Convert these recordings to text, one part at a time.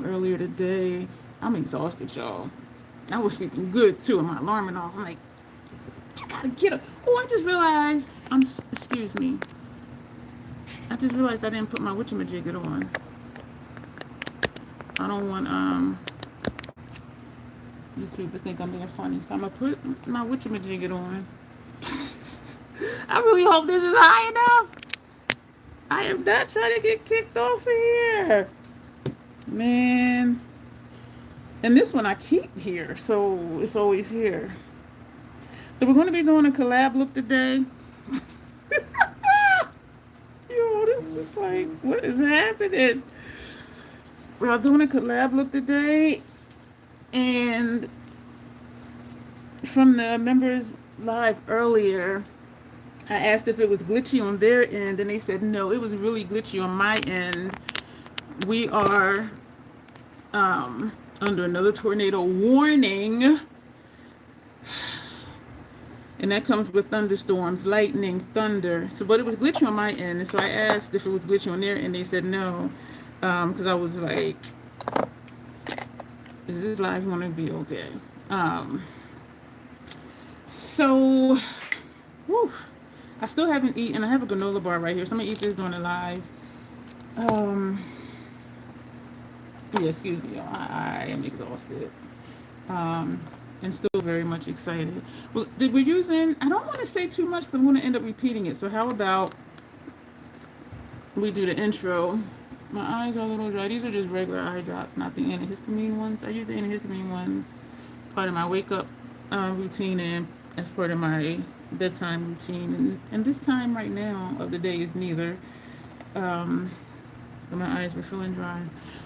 earlier today. I'm exhausted, y'all. I was sleeping good too, and my alarm went off. I'm like, I gotta get up. Oh, I just realized. Excuse me. I just realized I didn't put my witchamajigger on. I don't want YouTube to think I'm being funny, so I'm gonna put my witchamajigger on. I really hope this is high enough. I am not trying to get kicked off of here, man. And this one I keep here, so it's always here. So we're going to be doing a collab look today. Yo, this is like, what is happening? We're doing a collab look today, and from the members live earlier, I asked if it was glitchy on their end, and they said no, it was really glitchy on my end. We are under another tornado warning, and that comes with thunderstorms, lightning, thunder. So, but it was glitchy on my end, and so I asked if it was glitchy on their end. They said no, because I was like, "Is this live going to be okay?" So, whew, I still haven't eaten. I have a granola bar right here, so I'm gonna eat this during the live. Yeah, excuse me, y'all. I am exhausted. And still very much excited. Well, we're using, I don't want to say too much because I'm going to end up repeating it. So how about we do the intro? My eyes are a little dry. These are just regular eye drops, not the antihistamine ones. I use the antihistamine ones part of my wake up routine and as part of my bedtime routine. And this time right now of the day is neither. My eyes were feeling dry.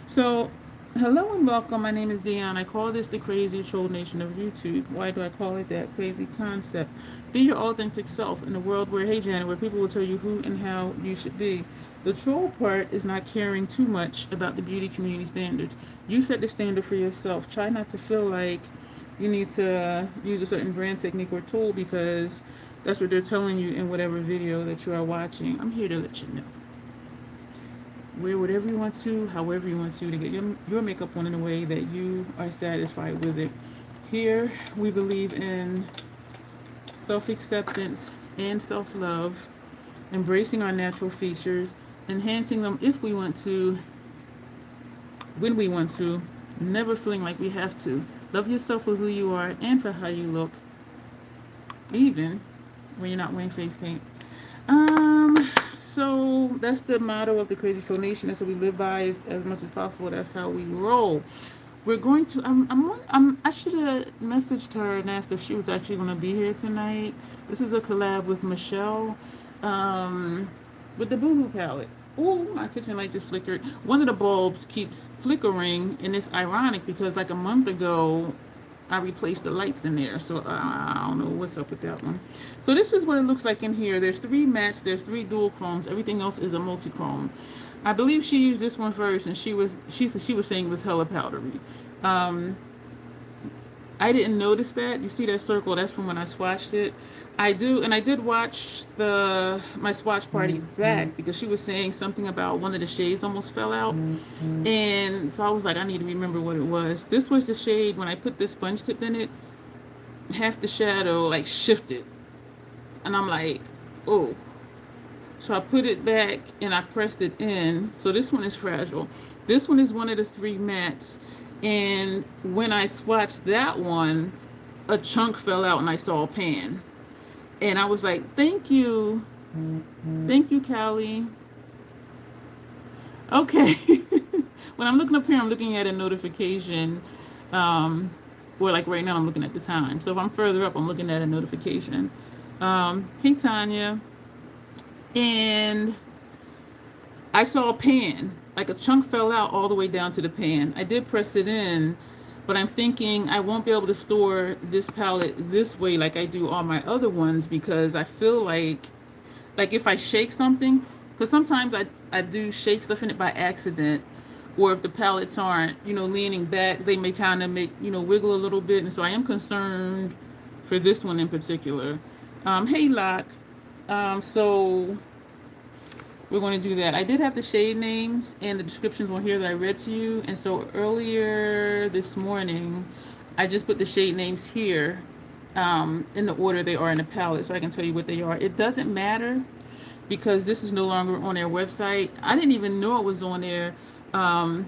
So, hello and welcome. My name is Dion. I call this the crazy troll nation of YouTube. Why do I call it that? Crazy concept. Be your authentic self in a world where, hey Janet, where people will tell you who and how you should be. The troll part is not caring too much about the beauty community standards. You set the standard for yourself. Try not to feel like you need to use a certain brand technique or tool because that's what they're telling you in whatever video that you are watching. I'm here to let you know. Wear whatever you want to, however you want to get your makeup on in a way that you are satisfied with it. Here, we believe in self-acceptance and self-love, embracing our natural features, enhancing them if we want to, when we want to, never feeling like we have to. Love yourself for who you are and for how you look, even when you're not wearing face paint. So that's the motto of the Crazy Troll Nation. That's what we live by as much as possible. That's how we roll. We're going to. I should have messaged her and asked if she was actually going to be here tonight. This is a collab with Michelle, with the Boohoo palette. Oh, my kitchen light just flickered. One of the bulbs keeps flickering, and it's ironic because like a month ago, I replaced the lights in there, so I don't know what's up with that one. So this is what it looks like in here. There's 3 mattes, there's 3 dual chromes. Everything else is a multi-chrome. I believe she used this one first, and she was saying it was hella powdery. I didn't notice that. You see that circle? That's from when I swatched it. I did watch my swatch party back because she was saying something about one of the shades almost fell out. And so I was like, I need to remember what it was. This was the shade, when I put the sponge tip in it, half the shadow like shifted. And I'm like, oh. So I put it back and I pressed it in. So this one is fragile. This one is one of the 3 mattes. And when I swatched that one, a chunk fell out and I saw a pan. And I was like, thank you. Thank you, Callie. Okay. When I'm looking up here, I'm looking at a notification. Or like right now, I'm looking at the time. So if I'm further up, I'm looking at a notification. Hey, Tanya. And I saw a pan. Like a chunk fell out all the way down to the pan. I did press it in. But I'm thinking I won't be able to store this palette this way like I do all my other ones because I feel like if I shake something, because sometimes I do shake stuff in it by accident, or if the palettes aren't, leaning back, they may kind of make, wiggle a little bit. And so I am concerned for this one in particular. Hey, Locke. So we're going to do that. I did have the shade names and the descriptions on here that I read to you. And so earlier this morning, I just put the shade names here in the order they are in the palette so I can tell you what they are. It doesn't matter because this is no longer on their website. I didn't even know it was on there. I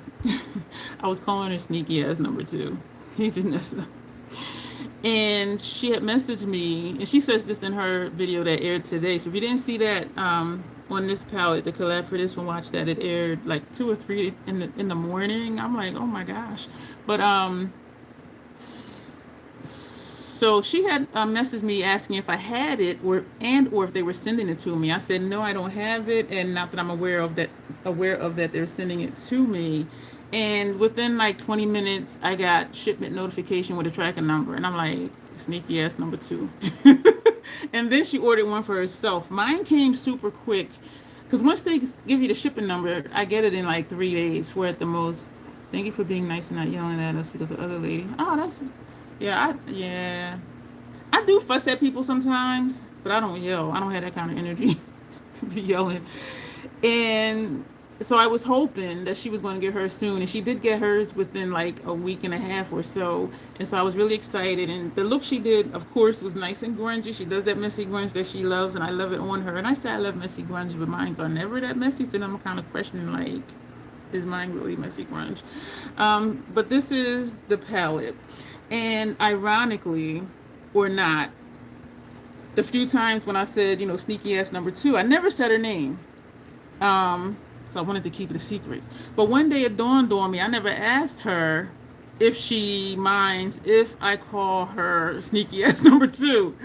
was calling her sneaky ass number 2. He didn't know. And she had messaged me, and she says this in her video that aired today. So if you didn't see that on this palette, the collab for this one, watch that. It aired like 2 or 3 in the morning. I'm like, oh my gosh. But so she had messaged me asking if I had it or if they were sending it to me. I said no, I don't have it, and not that I'm aware of that they're sending it to me. And within like 20 minutes, I got shipment notification with a tracking number. And I'm like, sneaky ass number 2. And then she ordered one for herself. Mine came super quick. Because once they give you the shipping number, I get it in like 3 days, 4 at the most. Thank you for being nice and not yelling at us because the other lady. Oh, that's... Yeah, I do fuss at people sometimes, but I don't yell. I don't have that kind of energy to be yelling. And... so I was hoping that she was going to get hers soon, and she did get hers within like a week and a half or so. And so I was really excited. And the look she did, of course, was nice and grungy. She does that messy grunge that she loves, and I love it on her. And I say I love messy grunge, but mine are never that messy. So I'm kind of questioning, like, is mine really messy grunge? But this is the palette. And ironically, or not, the few times when I said, you know, sneaky ass number 2, I never said her name. So I wanted to keep it a secret. But one day it dawned on me, I never asked her if she minds if I call her sneaky ass number 2.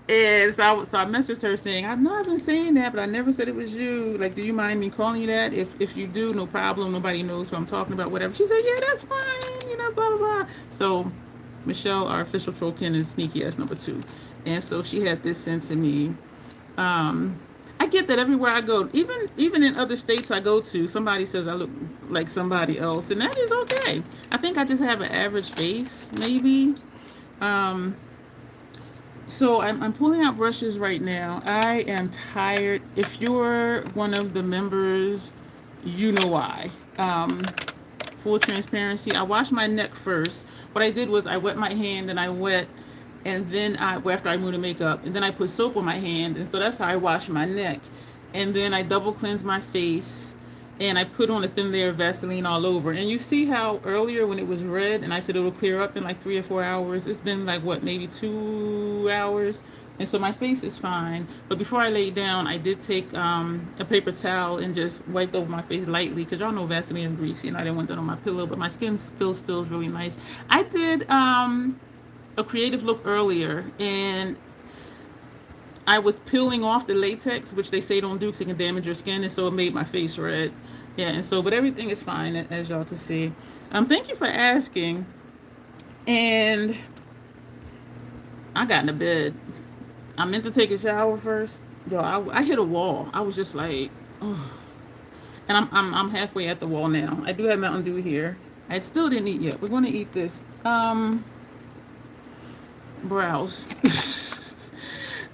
And so I messaged her saying, I know I've been saying that, but I never said it was you. Like, do you mind me calling you that? If you do, no problem. Nobody knows who I'm talking about, whatever. She said, yeah, that's fine. You know, blah, blah, blah. So Michelle, our official trollkin, is sneaky ass number 2. And so she had this sent to me. I get that everywhere I go, even in other states I go to, somebody says I look like somebody else, and that is okay. I think I just have an average face, maybe. So I'm pulling out brushes right now. I am tired. If you're one of the members, you know why. Full transparency. I washed my neck first. What I did was I wet my hand and then after I removed the makeup, and then I put soap on my hand, and so that's how I wash my neck. And then I double cleanse my face, and I put on a thin layer of Vaseline all over. And you see how earlier when it was red, and I said it'll clear up in like 3 or 4 hours, it's been like, what, maybe 2 hours? And so my face is fine. But before I laid down, I did take a paper towel and just wiped over my face lightly, because y'all know Vaseline is greasy, and I didn't want that on my pillow, but my skin still is really nice. I did... a creative look earlier, and I was peeling off the latex, which they say don't do because it can damage your skin, and so it made my face red. Yeah, and so, but everything is fine, as y'all can see. Thank you for asking. And I got into bed. I meant to take a shower first. Yo, I hit a wall. I was just like, oh. And I'm halfway at the wall now. I do have Mountain Dew here. I still didn't eat yet. We're going to eat this. Brows.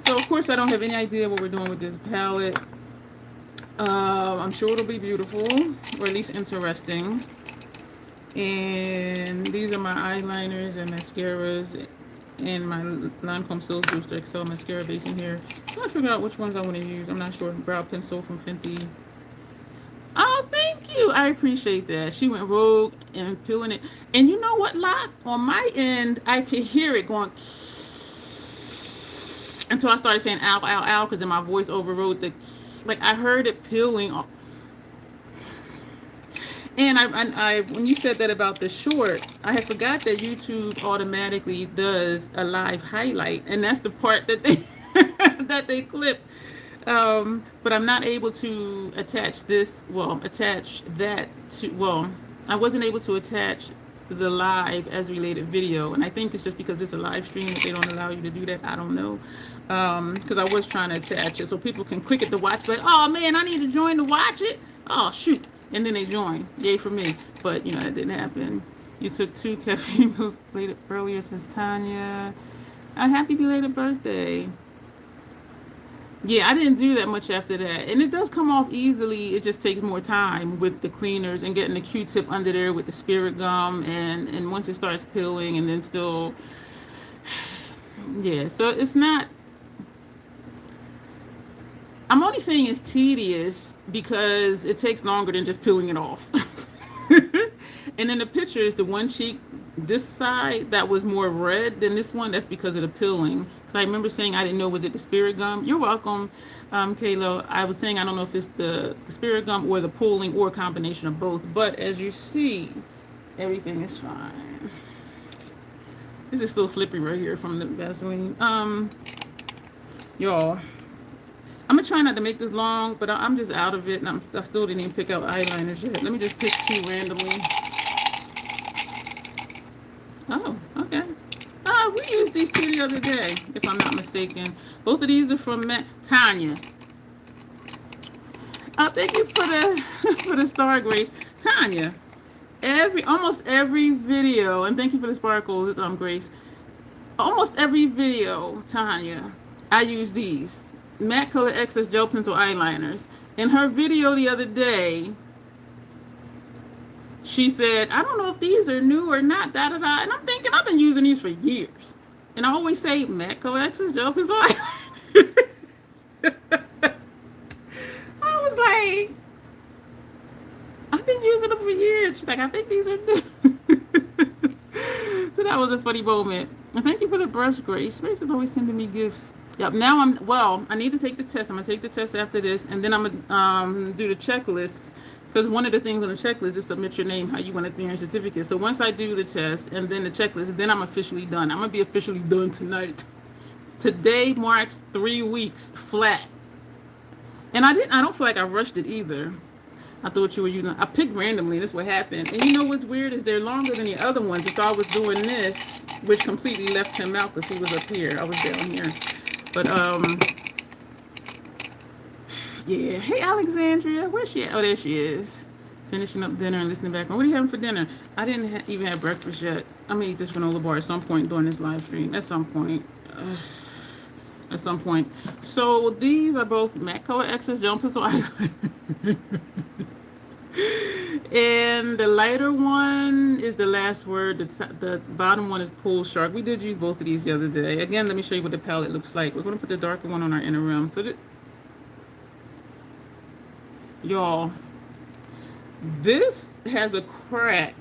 So of course I don't have any idea what we're doing with this palette. I'm sure it'll be beautiful, or at least interesting. And these are my eyeliners and mascaras and my Lancome Silk Booster XL mascara base in here. I'm trying to figure out which ones I want to use. I'm not sure. Brow pencil from Fenty. Oh, thank you. I appreciate that. She went rogue and peeling it. And you know what, Lot? On my end, I could hear it going until I started saying ow, ow, ow, because then my voice overrode the, like, I heard it peeling off. And I when you said that about the short, I had forgot that YouTube automatically does a live highlight, and that's the part that they that they clip. But I'm not able to attach this. Well, attach that to. Well, I wasn't able to attach the live as related video, and I think it's just because it's a live stream that they don't allow you to do that. I don't know. Because I was trying to attach it so people can click it to watch, but oh man, I need to join to watch it. Oh shoot. And then they join. Yay for me. But, you know, that didn't happen. You took 2 caffeine pills earlier, says Tanya. A happy belated birthday. Yeah, I didn't do that much after that. And it does come off easily. It just takes more time with the cleaners and getting the Q-tip under there with the spirit gum and once it starts peeling and then still yeah, so it's not I'm only saying it's tedious because it takes longer than just peeling it off. And in the pictures, the one cheek, this side, that was more red than this one. That's because of the peeling. Because I remember saying I didn't know, was it the spirit gum? You're welcome, Kayla. I was saying I don't know if it's the spirit gum or the pulling or a combination of both. But as you see, everything is fine. This is still slippery right here from the Vaseline. Y'all. I'm gonna try not to make this long, but I'm just out of it, and I still didn't even pick out eyeliners yet. Let me just pick two randomly. Oh, okay. We used these two the other day, if I'm not mistaken. Both of these are from Tanya. Thank you for the for the star, Grace. Tanya, almost every video, and thank you for the sparkles, Grace. Almost every video, Tanya, I use these. Matte Color Excess Gel Pencil Eyeliners. In her video the other day, she said, I don't know if these are new or not, da da da. And I'm thinking, I've been using these for years. And I always say, Matte Color Excess Gel Pencil Eyeliners. I was like, I've been using them for years. She's like, I think these are new. So that was a funny moment. And thank you for the brush, Grace. Grace is always sending me gifts. Yep, now I need to take the test. I'm going to take the test after this, and then I'm going to do the checklist, because one of the things on the checklist is submit your name, how you want to do your certificate. So once I do the test and then the checklist, then I'm officially done. I'm going to be officially done tonight. Today marks 3 weeks flat. And I don't feel like I rushed it either. I thought you were using, I picked randomly, that's what happened. And you know what's weird is they're longer than the other ones. So I was doing this, which completely left him out because he was up here. I was down here. But, yeah. Hey, Alexandria. Where's she at? Oh, there she is. Finishing up dinner and listening back. What are you having for dinner? I didn't even have breakfast yet. I'm going to eat this granola bar at some point during this live stream. At some point. At some point. So, these are both Matte Color Excess Gel Pencil Eyeliners. And the lighter one is the last word. The bottom one is Pool Shark. We did use both of these the other day. Again, let me show you what the palette looks like. We're going to put the darker one on our inner rim. So, y'all, this has a crack.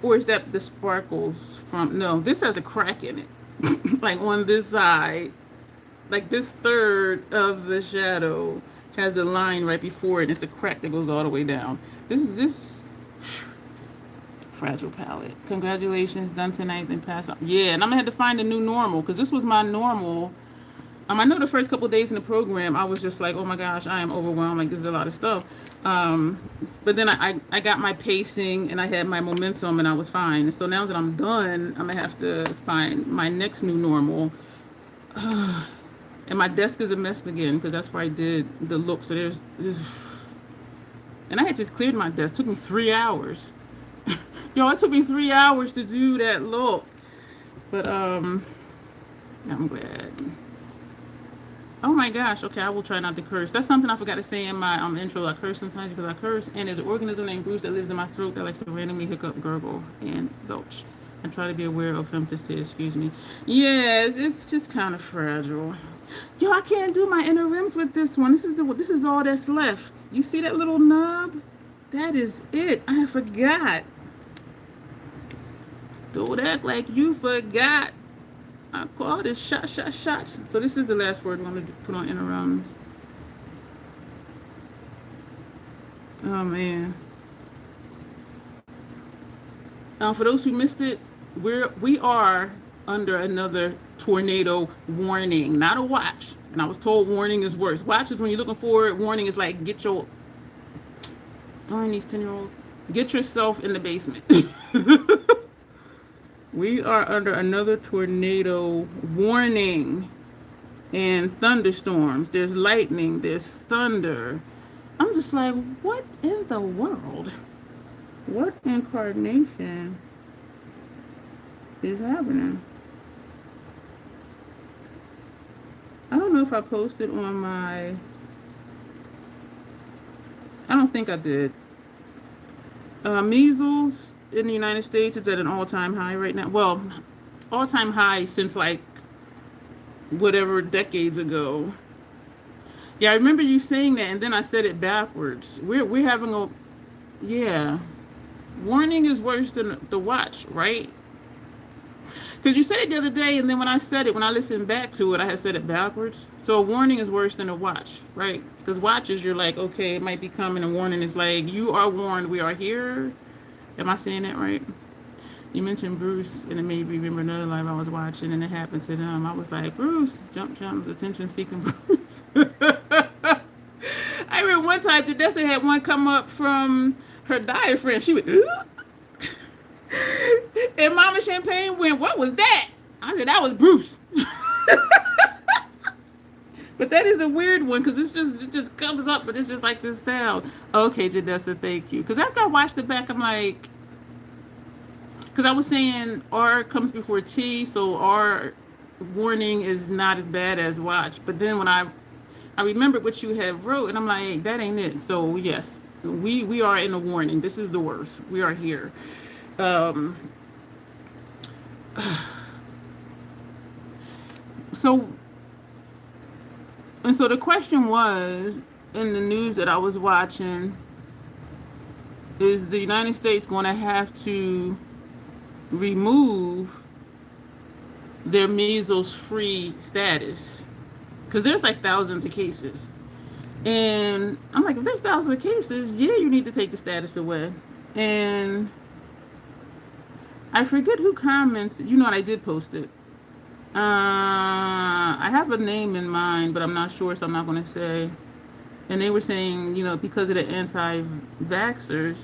Or is that the sparkles from? No, this has a crack in it. Like on this side. Like this third of the shadow has a line right before it. It's a crack that goes all the way down. This fragile palette. Congratulations, done tonight, then pass on. Yeah, and I'm gonna have to find a new normal, because this was my normal. I know the first couple of days in the program, I was just like, oh my gosh, I am overwhelmed. Like, this is a lot of stuff. But then I got my pacing and I had my momentum and I was fine. So now that I'm done, I'm gonna have to find my next new normal. And my desk is a mess again, because that's where I did the look. So there's and I had just cleared my desk. It took me 3 hours. Yo, it took me 3 hours to do that look. But I'm glad. Oh my gosh. Okay, I will try not to curse. That's something I forgot to say in my intro. I curse sometimes because I curse. And there's an organism named Bruce that lives in my throat that likes to randomly hiccup, gurgle, and belch. I try to be aware of him to say, excuse me. Yes, it's just kind of fragile. Yo, I can't do my inner rims with this one. This is all that's left. You see that little nub? That is it. I forgot. Don't act like you forgot. I called it shots. So this is the last word I'm going to put on inner rims. Oh, man. For those who missed it, we are under another tornado warning, not a watch. And I was told warning is worse. Watch is when you're looking for it. Warning is like, darn these 10-year-olds, get yourself in the basement. We are under another tornado warning and thunderstorms. There's lightning, there's thunder. I'm just like, what in the world? What incarnation is happening? know if I posted on my, I don't think I did. Measles in the United States is at an all-time high right now. Well, all-time high since like whatever decades ago. Yeah, I remember you saying that, and then I said it backwards. We're having a, yeah. Warning is worse than the watch, right? Because you said it the other day, and then when I said it, when I listened back to it, I had said it backwards. So a warning is worse than a watch, right? Because watches, you're like, okay, it might be coming. A warning is like, you are warned, we are here. Am I saying that right? You mentioned Bruce, and it made me remember another live I was watching, and it happened to them. I was like, Bruce, jump, attention-seeking Bruce. I remember one time, Tedessa had one come up from her diaphragm. She went, and Mama Champagne went, what was that? I said, that was Bruce. But that is a weird one, because it just comes up, but it's just like this sound. Okay, Jadessa, thank you. Because after I watched it back, I'm like, because I was saying R comes before T, so R warning is not as bad as watch. But then when I remembered what you had wrote, and I'm like, that ain't it. So yes, we are in a warning. This is the worst. We are here. So the question was, in the news that I was watching, is the United States going to have to remove their measles-free status? Because there's like thousands of cases. And I'm like, if there's thousands of cases, yeah, you need to take the status away. And I forget who comments. You know what, I did post it. I have a name in mind, but I'm not sure, so I'm not going to say. And they were saying, you know, because of the anti-vaxxers.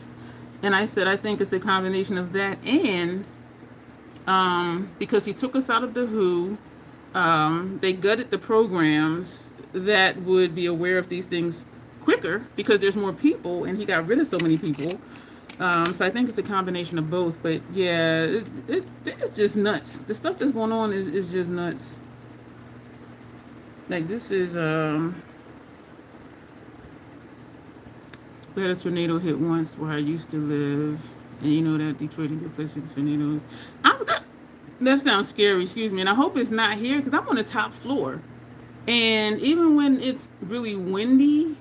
And I said, I think it's a combination of that and because he took us out of the WHO, they gutted the programs that would be aware of these things quicker because there's more people, and he got rid of so many people. So I think it's a combination of both. But yeah, it's just nuts. The stuff that's going on is just nuts. Like this is we had a tornado hit once where I used to live, and you know that Detroit is a good place for tornadoes. That sounds scary, excuse me. And I hope it's not here because I'm on the top floor. And even when it's really windy,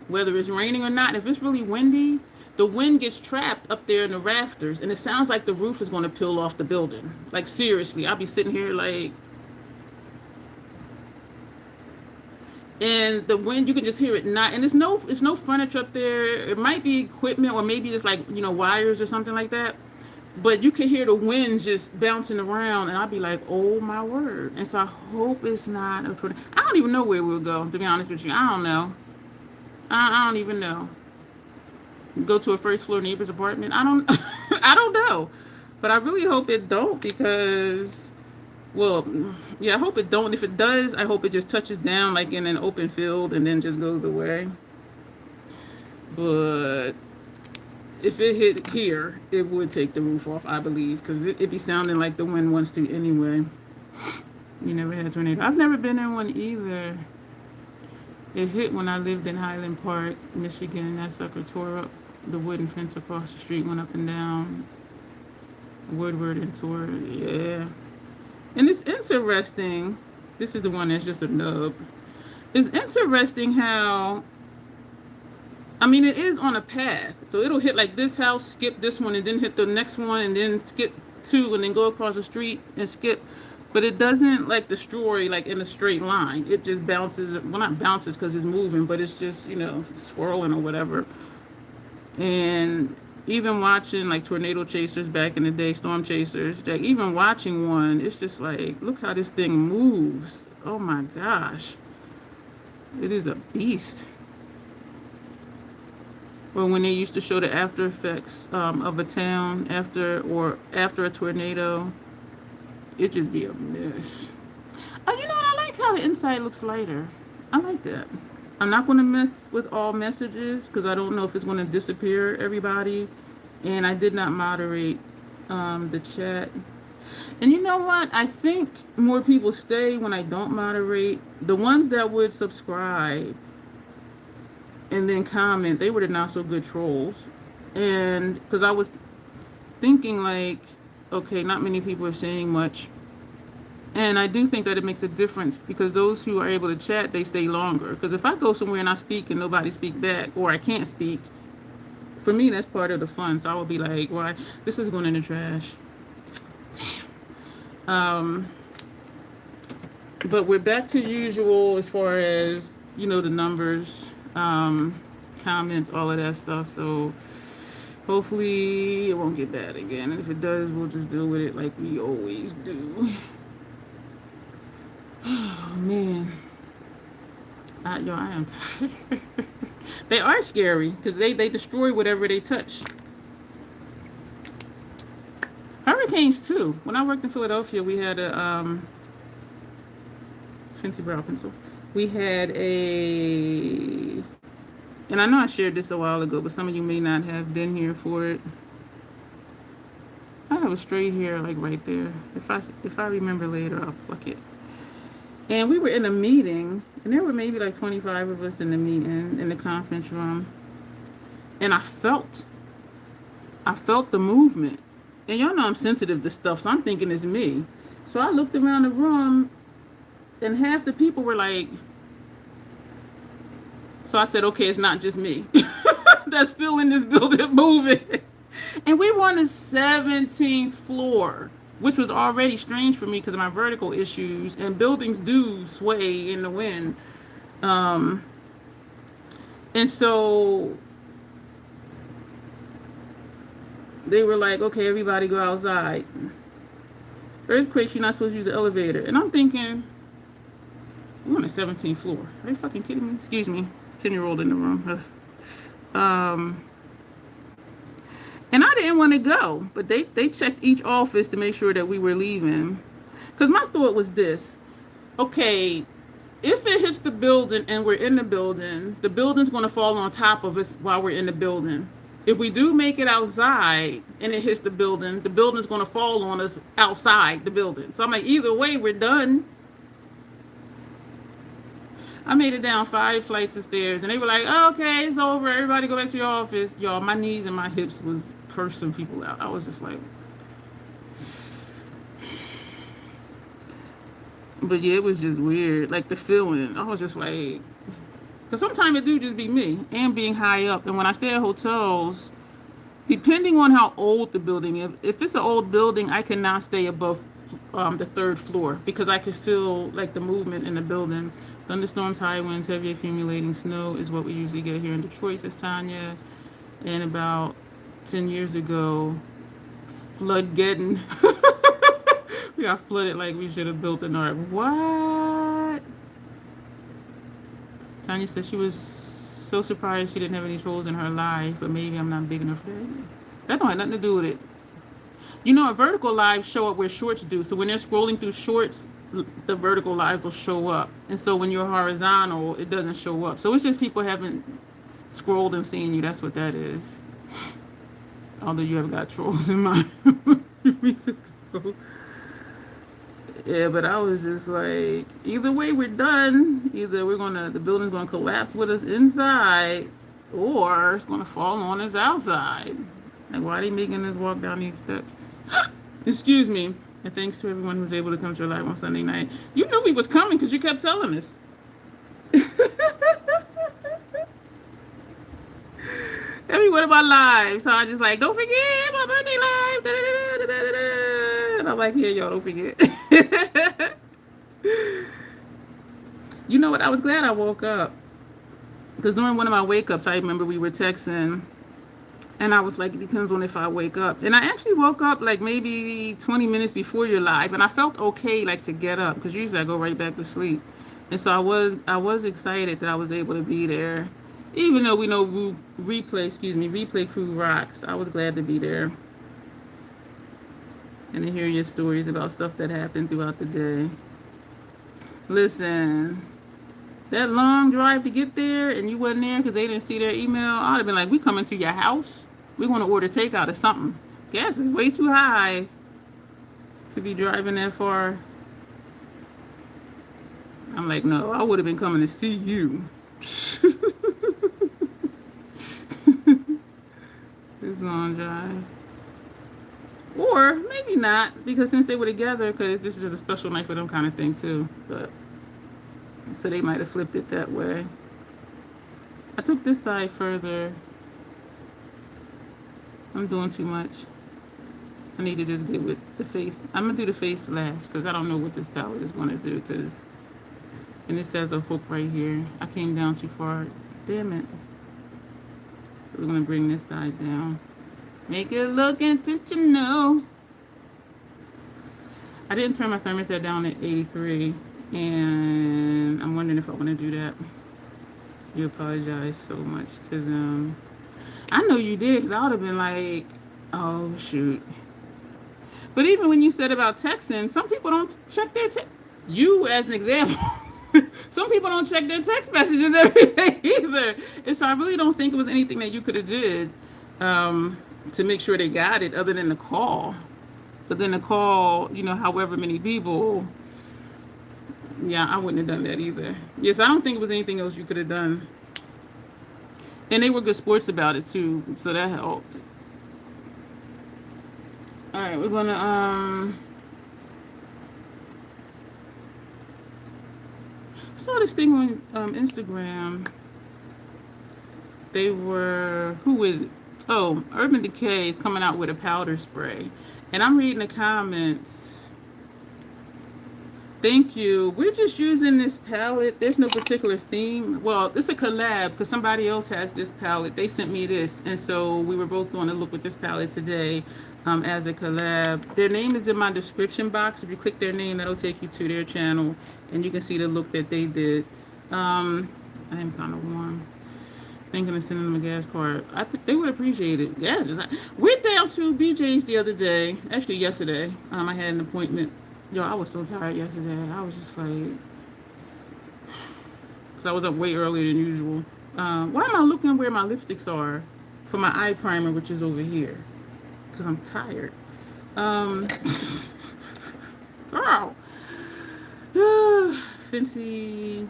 whether it's raining or not, if it's really windy, the wind gets trapped up there in the rafters, and it sounds like the roof is going to peel off the building. Like seriously, I'll be sitting here like, and the wind, you can just hear it not, and it's no furniture up there. It might be equipment, or maybe it's like, you know, wires or something like that. But you can hear the wind just bouncing around, and I'll be like, oh my word. And so I hope it's not a tornado. I don't even know where we'll go, to be honest with you. I don't know. I don't even know. Go to a first floor neighbor's apartment. I don't I don't know. But I really hope it don't, because, well, yeah, I hope it don't. If it does, I hope it just touches down like in an open field and then just goes away. But if it hit here, it would take the roof off, I believe, because it'd be sounding like the wind wants to anyway. You never had a tornado? I've never been in one either. It hit when I lived in Highland Park, Michigan. That sucker tore up the wooden fence across the street, went up and down Woodward and tore it. Yeah. And it's interesting. This is the one that's just a nub. It's interesting how, I mean, it is on a path. So it'll hit like this house, skip this one, and then hit the next one, and then skip two, and then go across the street and skip. But it doesn't like destroy like in a straight line. It just bounces. Well, not bounces because it's moving, but it's just, you know, swirling or whatever. And even watching like tornado chasers back in the day, storm chasers, like even watching one, it's just like, look how this thing moves. Oh my gosh. It is a beast. Or when they used to show the after effects of a town after a tornado, it just be a mess. Oh, you know what? I like how the inside looks lighter. I like that. I'm not going to mess with all messages because I don't know if it's going to disappear everybody. And I did not moderate the chat. And you know what? I think more people stay when I don't moderate. The ones that would subscribe and then comment, they were the not so good trolls. And because I was thinking, like, okay, not many people are saying much. And I do think that it makes a difference because those who are able to chat, they stay longer. Because if I go somewhere and I speak and nobody speak back, or I can't speak, for me, that's part of the fun. So I would be like, why? This is going in the trash. Damn. But we're back to usual as far as, you know, the numbers, comments, all of that stuff. So hopefully it won't get bad again. And if it does, we'll just deal with it like we always do. Oh, man. I am tired. They are scary because they destroy whatever they touch. Hurricanes, too. When I worked in Philadelphia, we had a... Fenty brow pencil. We had a... And I know I shared this a while ago, but some of you may not have been here for it. I have a straight hair, like, right there. If I remember later, I'll pluck it. And we were in a meeting, and there were maybe like 25 of us in the meeting, in the conference room. And I felt the movement. And y'all know I'm sensitive to stuff, so I'm thinking it's me. So I looked around the room, and half the people were like, so I said, okay, it's not just me that's feeling this building moving. And we were on the 17th floor, which was already strange for me because of my vertical issues, and buildings do sway in the wind. And so they were like, okay, everybody go outside. Earthquakes, you're not supposed to use the elevator. And I'm thinking, we're on the 17th floor. Are they fucking kidding me? Excuse me. 10-year-old in the room. And I didn't want to go, but they checked each office to make sure that we were leaving. Because my thought was this. Okay, if it hits the building and we're in the building's going to fall on top of us while we're in the building. If we do make it outside and it hits the building's going to fall on us outside the building. So I'm like, either way, we're done. I made it down 5 flights of stairs, and they were like, oh, okay, it's over. Everybody go back to your office. Y'all, my knees and my hips was cursing people out. I was just like... But yeah, it was just weird. Like, the feeling. I was just like... Because sometimes it do just be me and being high up. And when I stay at hotels, depending on how old the building is, if it's an old building, I cannot stay above the 3rd floor because I could feel, like, the movement in the building. Thunderstorms, high winds, heavy accumulating snow is what we usually get here in Detroit, says Tanya. And about 10 years ago, floodgeddon. We got flooded like we should have built an ark. What? Tanya said she was so surprised she didn't have any trolls in her life, but maybe I'm not big enough for that. That don't have nothing to do with it. You know, a vertical lives show up where shorts do. So when they're scrolling through shorts, the vertical lives will show up. And so when you're horizontal, it doesn't show up. So it's just people haven't scrolled and seen you. That's what that is. Although you have got trolls in mind. Yeah, but I was just like, either way we're done. Either the building's gonna collapse with us inside, or it's gonna fall on us outside. Like, why are they making us walk down these steps? Excuse me. And thanks to everyone who was able to come to our live on Sunday night. You knew we was coming because you kept telling us. Everyone about live. So I just like, don't forget my birthday live. Da, da, da, da, da, da. And I'm like, here, y'all, don't forget. You know what? I was glad I woke up. Because during one of my wake-ups, I remember we were texting. And I was like, it depends on if I wake up. And I actually woke up like maybe 20 minutes before you're live. And I felt okay, like, to get up. Because usually I go right back to sleep. And so I was excited that I was able to be there. Even though we know replay crew rocks. I was glad to be there. And to hear your stories about stuff that happened throughout the day. Listen, that long drive to get there and you wasn't there because they didn't see their email, I'd have been like, we coming to your house. We want to order takeout or something. Gas is way too high to be driving that far. I'm like, no, I would have been coming to see you. This long drive. Or maybe not, because since they were together, because this is a special night for them kind of thing too. But so they might have flipped it that way. I took this side further. I'm doing too much. I need to just get with the face. I'm gonna do the face last because I don't know what this palette is gonna do. And this has a hook right here. I came down too far. Damn it. So we're gonna bring this side down. Make it look intentional. I didn't turn my thermostat down at 83, and I'm wondering if I want to do that. You apologize so much to them. I know you did, because I would have been like, oh, shoot. But even when you said about texting, some people don't check their text. You, as an example, some people don't check their text messages every day either. And so I really don't think it was anything that you could have did to make sure they got it other than the call. But then the call, you know, however many people, yeah, I wouldn't have done that either. Yes, I don't think it was anything else you could have done. And they were good sports about it too, so that helped. All right, we're gonna I saw this thing on Instagram. They were, who is it? Oh, Urban Decay is coming out with a powder spray. And I'm reading the comments. Thank you. We're just using this palette. There's no particular theme. Well, it's a collab because somebody else has this palette. They sent me this. And so we were both going to look with this palette today as a collab. Their name is in my description box. If you click their name, that'll take you to their channel. And you can see the look that they did. I am kind of warm. Thinking of sending them a gas card. I think they would appreciate it. Yes. We're down to BJ's the other day. Actually, yesterday. I had an appointment. Yo, I was so tired yesterday. I was just like, because I was up way earlier than usual. Why am I looking where my lipsticks are for my eye primer, which is over here? Because I'm tired. Girl. Fenty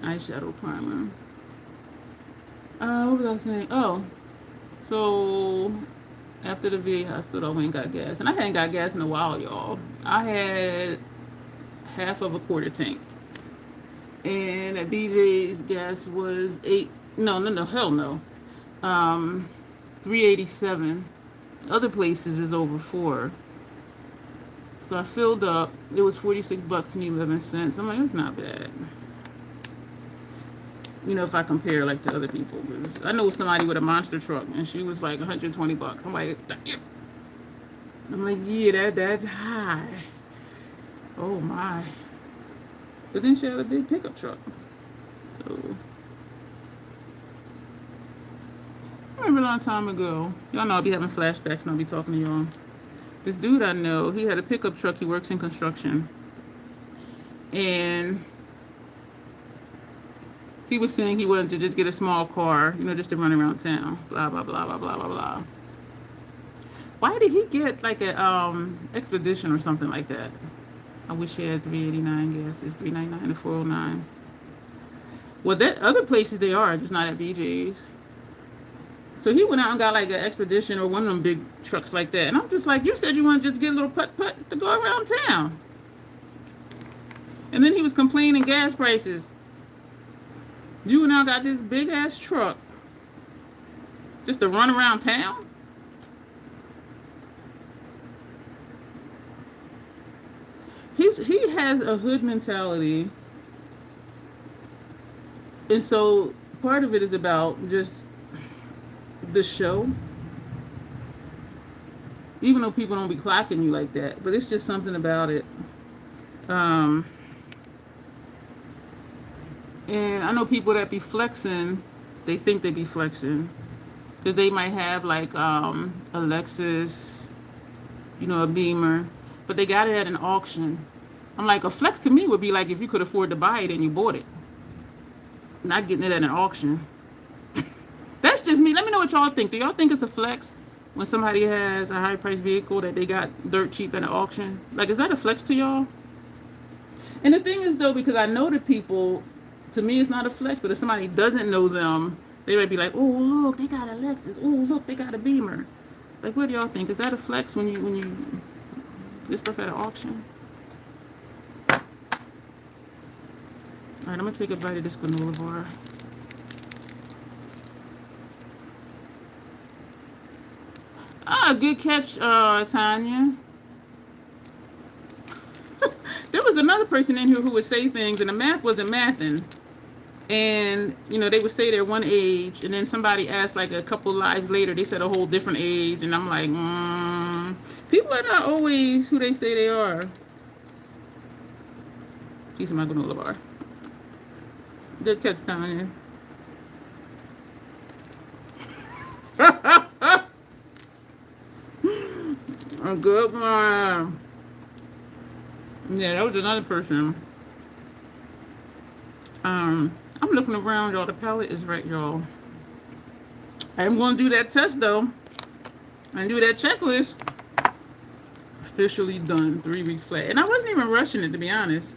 eyeshadow primer. What was I saying? Oh, so after the VA hospital, I went and got gas. And I hadn't got gas in a while, y'all. I had half of a quarter tank. And at BJ's, gas was hell no. 387. Other places is over 4. So I filled up. It was $46.11. I'm like, it's not bad. You know, if I compare like to other people. I know somebody with a monster truck and she was like $120. I'm like, yeah, that's high. Oh my. But then she had a big pickup truck. So I remember a long time ago. Y'all know I'll be having flashbacks and I'll be talking to y'all. This dude I know, he had a pickup truck. He works in construction. And he was saying he wanted to just get a small car, you know, just to run around town. Blah, blah, blah, blah, blah, blah, blah. Why did he get like a Expedition or something like that? I wish he had 389 gas. It's 399 to 409. Well, that other places they are, just not at BJ's. So he went out and got like an Expedition or one of them big trucks like that. And I'm just like, you said you want to just get a little putt-putt to go around town. And then he was complaining gas prices. You now got this big ass truck just to run around town? He has a hood mentality. And so part of it is about just the show. Even though people don't be clocking you like that. But it's just something about it. And I know people that be flexing, they think they be flexing. Because they might have like a Lexus, you know, a Beamer. But they got it at an auction. I'm like, a flex to me would be like if you could afford to buy it and you bought it. Not getting it at an auction. That's just me. Let me know what y'all think. Do y'all think it's a flex when somebody has a high price vehicle that they got dirt cheap at an auction? Like, is that a flex to y'all? And the thing is though, because I know the people, to me it's not a flex, but if somebody doesn't know them, they might be like, oh look, they got a Lexus. Oh look, they got a Beamer. Like, what do y'all think? Is that a flex when you get stuff at an auction? All right, I'm gonna take a bite of this granola bar. Ah, good catch, Tanya. There was another person in here who would say things and the math wasn't mathing. And, you know, they would say they're one age, and then somebody asked like a couple lives later, they said a whole different age. And I'm like, people are not always who they say they are. Piece of my granola bar. Good catch, Tanya. A good one. Yeah, that was another person. I'm looking around, y'all. The palette is right, y'all. I am going to do that test, though. And do that checklist. Officially done. 3 weeks flat. And I wasn't even rushing it, to be honest.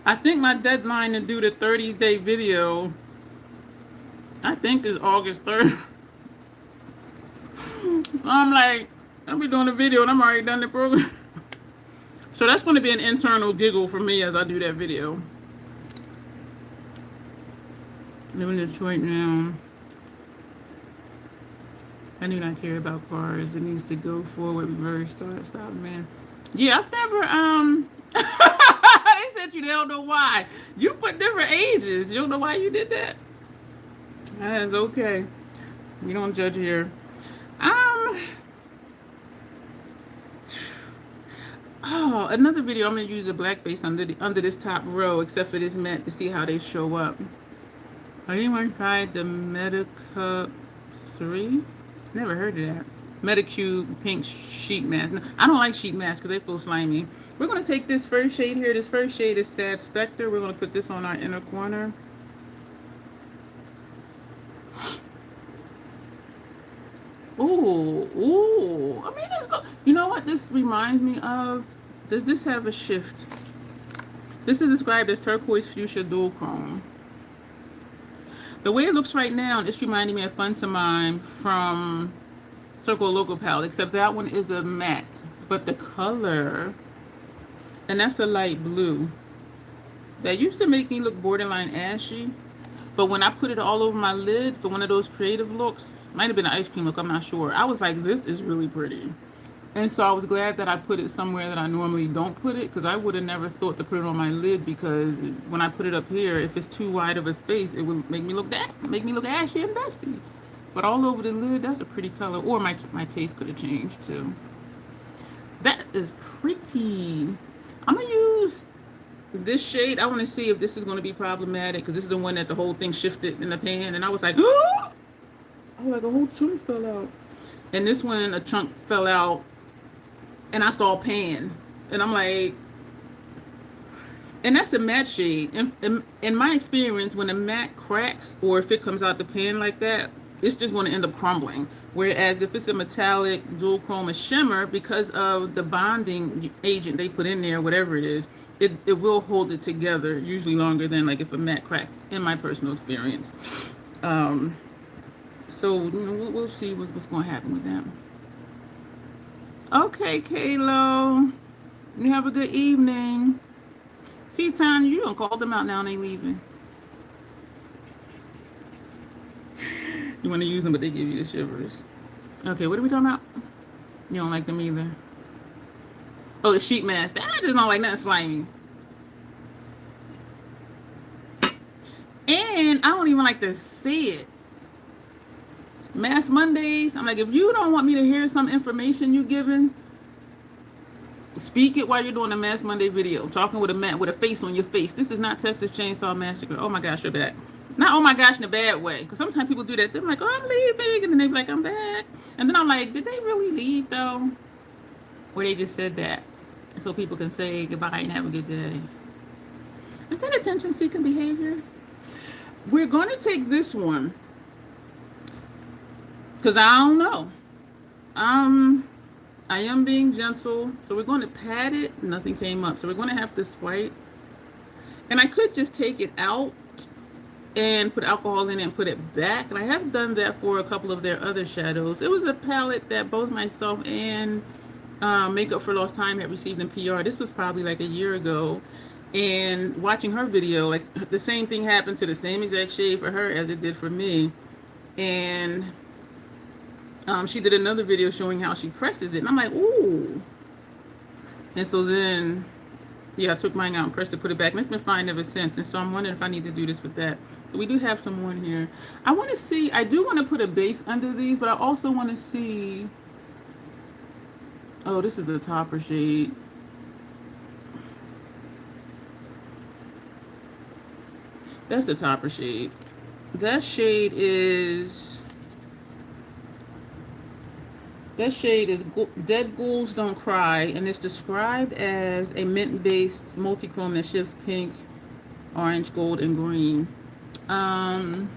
I think my deadline to do the 30-day video, I think, is August 3rd. So I'm like, I'll be doing a video and I'm already done the program. So that's going to be an internal giggle for me as I do that video. Living in Detroit now. I do not care about cars. It needs to go forward. Reverse stop, man. Yeah, I've never, they said you don't know why. You put different ages. You don't know why you did that? That is okay. We don't judge here. Oh, another video. I'm gonna use a black base under this top row, except for this matte, to see how they show up. Anyone tried the Medica 3? Never heard of that. Medicube pink sheet mask. No, I don't like sheet masks because they feel slimy. We're gonna take this first shade here. This first shade is Sad Spectre. We're gonna put this on our inner corner. Ooh. I mean, you know what this reminds me of? Does this have a shift? This is described as turquoise fuchsia dual chrome. The way it looks right now, it's reminding me of Fun to Mine from Circle Local Palette, except that one is a matte. But the color, and that's a light blue. That used to make me look borderline ashy. But when I put it all over my lid for one of those creative looks, might have been an ice cream look, I'm not sure. I was like, this is really pretty. And so I was glad that I put it somewhere that I normally don't put it, because I would have never thought to put it on my lid, because when I put it up here, if it's too wide of a space, it would make me look ashy and dusty. But all over the lid, that's a pretty color. Or my taste could have changed too. That is pretty. I'm gonna use this shade. I want to see if this is going to be problematic, because this is the one that the whole thing shifted in the pan, and I was like, oh, like a whole chunk fell out. And this one, a chunk fell out, and I saw pan, and I'm like, and that's a matte shade. In my experience, when a matte cracks, or if it comes out the pan like that, it's just going to end up crumbling. Whereas if it's a metallic dual chroma shimmer, because of the bonding agent they put in there, whatever it is, it will hold it together, usually longer than like if a matte cracks, in my personal experience. So you know, we'll see what's going to happen with that. Okay, Kalo, you have a good evening. See, Tanya, you don't call them out now and they leaving. You want to use them, but they give you the shivers. Okay, what are we talking about? You don't like them either. Oh, the sheet mask. I just don't like nothing slimy. And I don't even like to see it. Mask Mondays. I'm like, if you don't want me to hear some information you giving, speak it while you're doing a Mask Monday video. Talking with a face on your face. This is not Texas Chainsaw Massacre. Oh my gosh, you're back. Not oh my gosh in a bad way. Because sometimes people do that. They're like, oh, I'm leaving. And then they're like, I'm back. And then I'm like, did they really leave though? Or they just said that so people can say goodbye and have a good day. Is that attention-seeking behavior? we're going to take this one because I don't know. I am being gentle, so we're going to pat it. Nothing came up, so we're going to have to swipe. And I could just take it out and put alcohol in it and put it back. And I have done that for a couple of their other shadows. It was a palette that both myself and Makeup for Lost Time had received in PR. This was probably like a year ago. And watching her video, like the same thing happened to the same exact shade for her as it did for me. And she did another video showing how she presses it. And I'm like, ooh. And so then, yeah, I took mine out and pressed it, put it back. And it's been fine ever since. And so I'm wondering if I need to do this with that. So we do have some more in here. I want to see, I do want to put a base under these, but I also want to see, oh, this is the topper shade. That's the topper shade. That shade is Dead Ghouls Don't Cry, and it's described as a mint-based multi-chrome that shifts pink, orange, gold, and green. And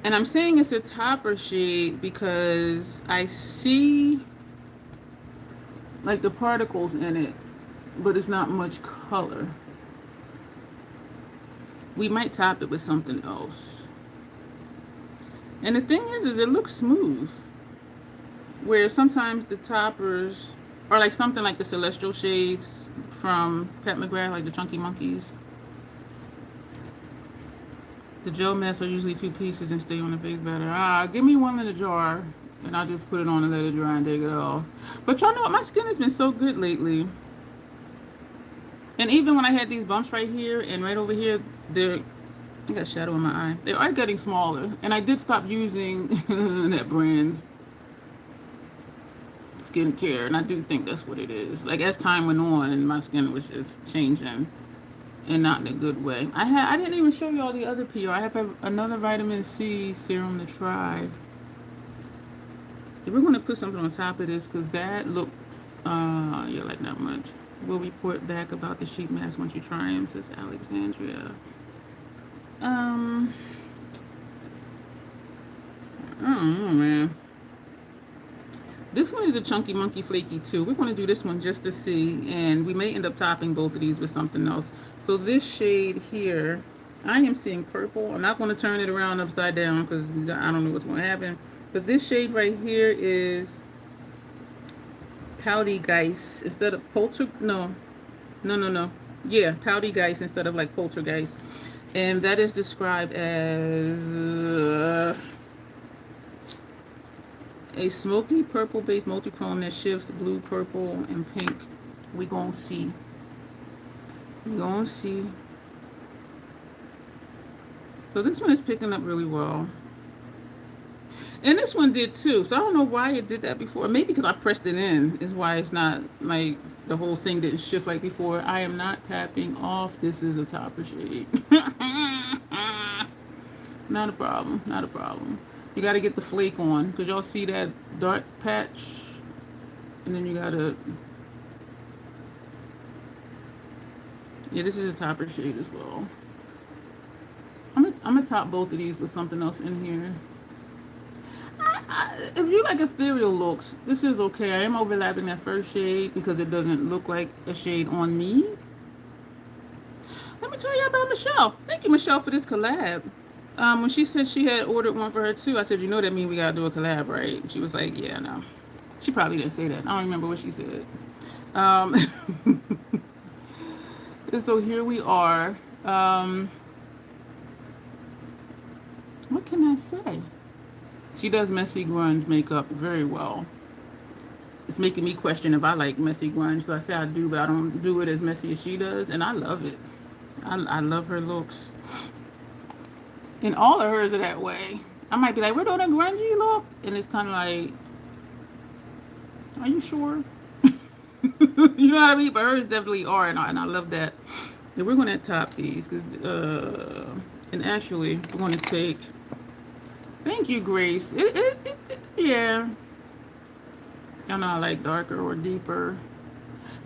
I'm saying it's a topper shade because I see like the particles in it, but it's not much color. We might top it with something else. And the thing is it looks smooth. Where sometimes the toppers are like something like the Celestial shades from Pat McGrath, like the Chunky Monkeys. The gel masks are usually 2 pieces and stay on the face better. Give me one in a jar and I'll just put it on and let it dry and take it off. But y'all know what? My skin has been so good lately. And even when I had these bumps right here and right over here, I got shadow in my eye. They are getting smaller. And I did stop using that brand's skincare, and I do think that's what it is. Like as time went on, my skin was just changing, and not in a good way. I didn't even show you all the other PR. I have another vitamin C serum to try. We're going to put something on top of this because that looks yeah, like not much. We'll report back about the sheet mask once you try them, says Alexandria. I don't know, man. This one is a Chunky Monkey Flaky too. We're going to do this one just to see, and we may end up topping both of these with something else. So this shade here, I am seeing purple. I'm not going to turn it around upside down because I don't know what's going to happen. But this shade right here is Pouty Geist instead of no. Yeah, Pouty Geist instead of like Poltergeist. And that is described as a smoky purple based multi-chrome that shifts blue, purple, and pink. We gonna see. We gonna see. So this one is picking up really well. And this one did too. So I don't know why it did that before. Maybe because I pressed it in is why it's not like the whole thing didn't shift like before. I am not tapping off. This is a topper shade. Not a problem. Not a problem. You got to get the flake on because y'all see that dark patch. And then you got to... Yeah, this is a topper shade as well. I'm gonna top both of these with something else in here. If you like ethereal looks, this is okay. I am overlapping that first shade because it doesn't look like a shade on me. Let me tell you about Michelle. Thank you, Michelle, for this collab. When she said she had ordered one for her too, I said, you know that means we gotta do a collab, right? She was like, yeah, no. She probably didn't say that. I don't remember what she said. So here we are. What can I say? She does messy grunge makeup very well. It's making me question if I like messy grunge. So I say I do, but I don't do it as messy as she does. And I love it. I love her looks. And all of hers are that way. I might be like, we're doing a grungy look. And it's kind of like, are you sure? You know what I mean? But hers definitely are. And I love that. And we're going to top these. And actually, we're going to take... Thank you, Grace. Yeah. Y'all know I like darker or deeper.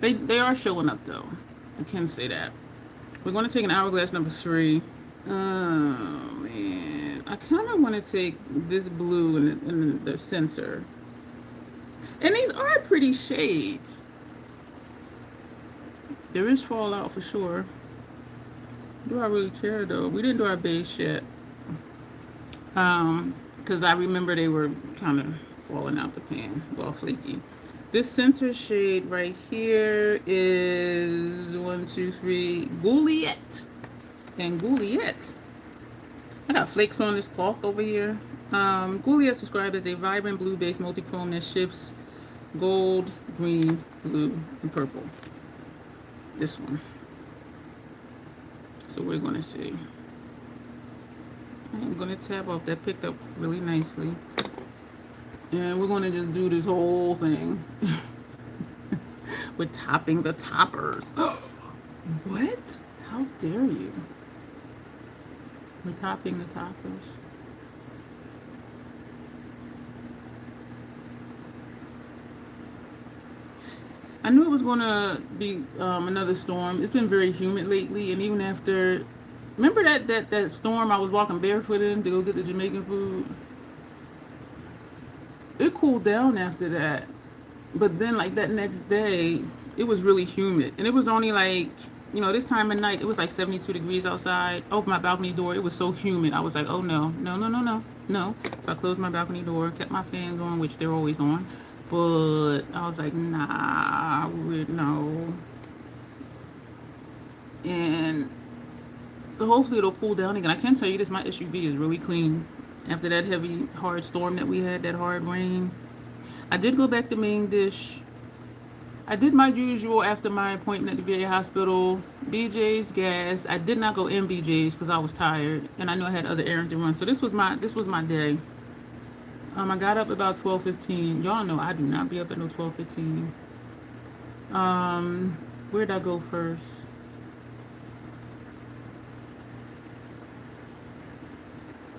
They are showing up, though. I can say that. We're going to take an Hourglass number 3. Oh man, I kind of want to take this blue and the sensor. And these are pretty shades. There is fallout for sure. Do I really care though? We didn't do our base yet. Because I remember they were kind of falling out the pan, well, flaky. This center shade right here is 1, 2, 3, Gouliette. And Gouliette, I got flakes on this cloth over here. Gouliette is described as a vibrant blue-based multi-chrome that shifts gold, green, blue, and purple. This one. So we're going to see. I'm going to tap off. That picked up really nicely. And we're going to just do this whole thing. We're topping the toppers. What? How dare you? We're topping the toppers. I knew it was going to be another storm. It's been very humid lately, and even after, remember that storm I was walking barefoot in to go get the Jamaican food? It cooled down after that, but then like that next day, it was really humid, and it was only like, you know, this time of night, it was like 72 degrees outside. I opened my balcony door. It was so humid. I was like, oh no, no, no, no, no, no. So I closed my balcony door, kept my fans on, which they're always on. But I was like, nah, no. And hopefully it'll cool down again. I can tell you this, my SUV is really clean. After that heavy, hard storm that we had, that hard rain. I did go back to main dish. I did my usual after my appointment at the VA hospital. BJ's, gas. I did not go in BJ's because I was tired. And I knew I had other errands to run. So this was my day. I got up about 12:15. Y'all know I do not be up at no 12:15. Where'd I go first?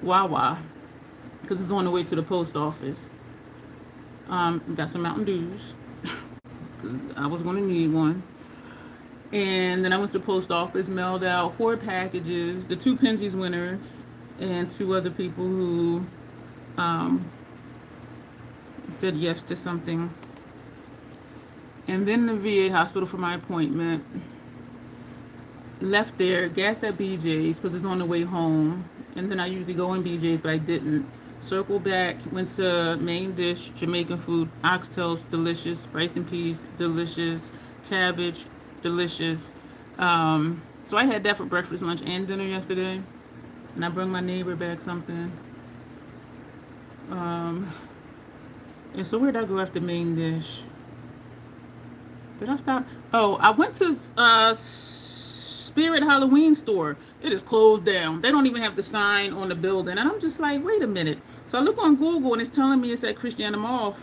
Wawa, because it's on the way to the post office. Got some Mountain Dews. I was going to need one. And then I went to the post office, mailed out 4 packages, the 2 Penzies winners, and 2 other people who said yes to something. And then the VA hospital for my appointment. Left there, gassed at BJ's because it's on the way home. And then I usually go in BJ's, but I didn't. Circle back, went to main dish, Jamaican food, oxtails, delicious, rice and peas, delicious, cabbage, delicious. So I had that for breakfast, lunch, and dinner yesterday. And I brought my neighbor back something. And so where'd I go after main dish? Did I stop? Oh, I went to Spirit Halloween store. It is closed down. They don't even have the sign on the building. And I'm just like, wait a minute. So I look on Google and it's telling me it's at Christiana Mall.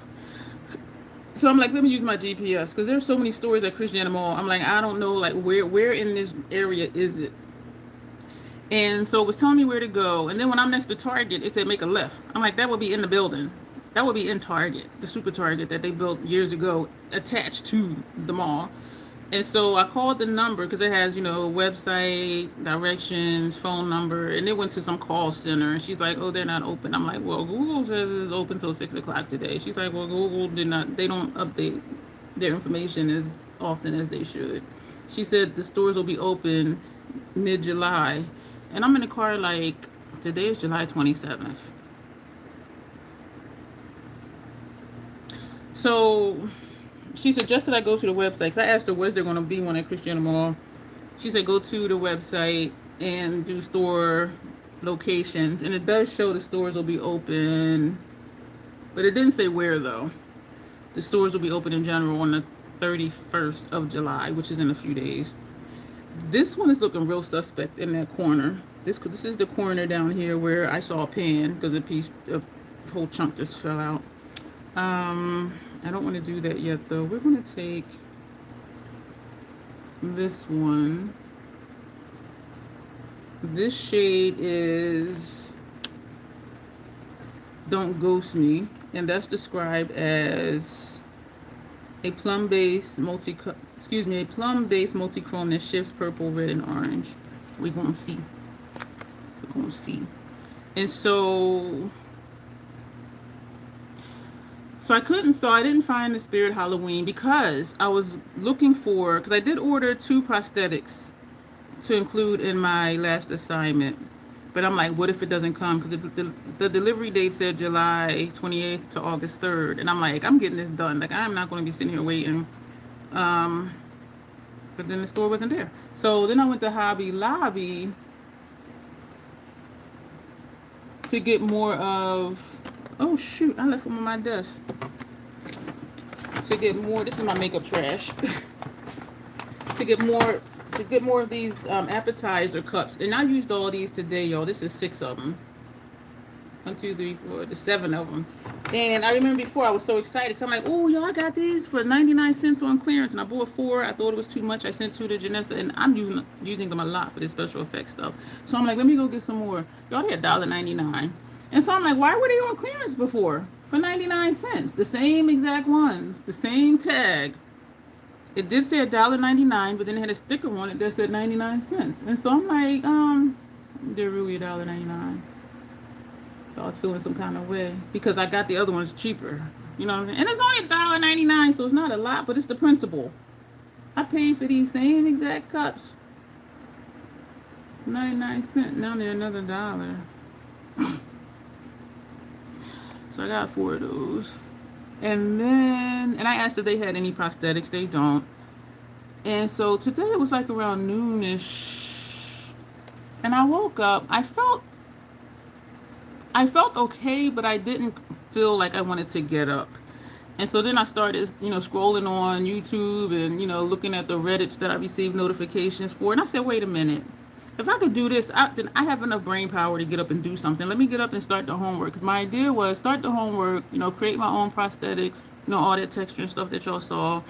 So I'm like, let me use my GPS because there's so many stores at Christiana Mall. I'm like, I don't know, like where in this area is it? And so it was telling me where to go. And then when I'm next to Target, it said make a left. I'm like, that would be in the building. That would be in Target, the super Target that they built years ago, attached to the mall. And so I called the number because it has, you know, website, directions, phone number, and it went to some call center. And she's like, oh, they're not open. I'm like, well, Google says it's open till 6 o'clock today. She's like, well, Google they don't update their information as often as they should. She said the stores will be open mid-July. And I'm in the car like, today is July 27th. So she suggested I go to the website because I asked her, where's there going to be one at Christiana Mall? She said, go to the website and do store locations. And it does show the stores will be open, but it didn't say where though. The stores will be open in general on the 31st of July, which is in a few days. This one is looking real suspect in that corner. This is the corner down here where I saw a pan because a whole chunk just fell out. I don't want to do that yet though. We're going to take this one. This shade is Don't Ghost Me, and that's described as a plum-based multi-chrome that shifts purple, red, and orange. We're going to see. on C. And so I couldn't, so I didn't find the Spirit Halloween because I was looking for, because I did order 2 prosthetics to include in my last assignment. But I'm like, what if it doesn't come? Because the delivery date said July 28th to August 3rd. And I'm like, I'm getting this done. Like, I'm not going to be sitting here waiting. But then the store wasn't there. So then I went to Hobby Lobby to get more of, oh shoot, I left them on my desk. To get more, this is my makeup trash. to get more of these appetizer cups. And I used all these today, y'all. This is 6 of them. 1, 2, 3, 4, there's 7 of them. And I remember before I was so excited because I'm like, oh, y'all, I got these for 99 cents on clearance. And I bought 4. I thought it was too much. I sent 2 to Janessa, and I'm using them a lot for this special effects stuff. So I'm like, let me go get some more. Y'all, they're $1.99. And so I'm like, why were they on clearance before? For 99 cents. The same exact ones. The same tag. It did say $1.99, but then it had a sticker on it that said 99 cents. And so I'm like, they're really $1.99. So I was feeling some kind of way because I got the other ones cheaper. You know what I'm saying? And it's only $1.99, so it's not a lot, but it's the principle. I paid for these same exact cups. 99 cents. Now they're another $1. So I got 4 of those. And I asked if they had any prosthetics. They don't. And so today it was like around noonish. And I woke up. I felt okay, but I didn't feel like I wanted to get up. And so then I started, scrolling on YouTube and, looking at the Reddits that I received notifications for. And I said, wait a minute. If I could do this, then I have enough brain power to get up and do something. Let me get up and start the homework. Because my idea was start the homework, create my own prosthetics, all that texture and stuff that y'all saw.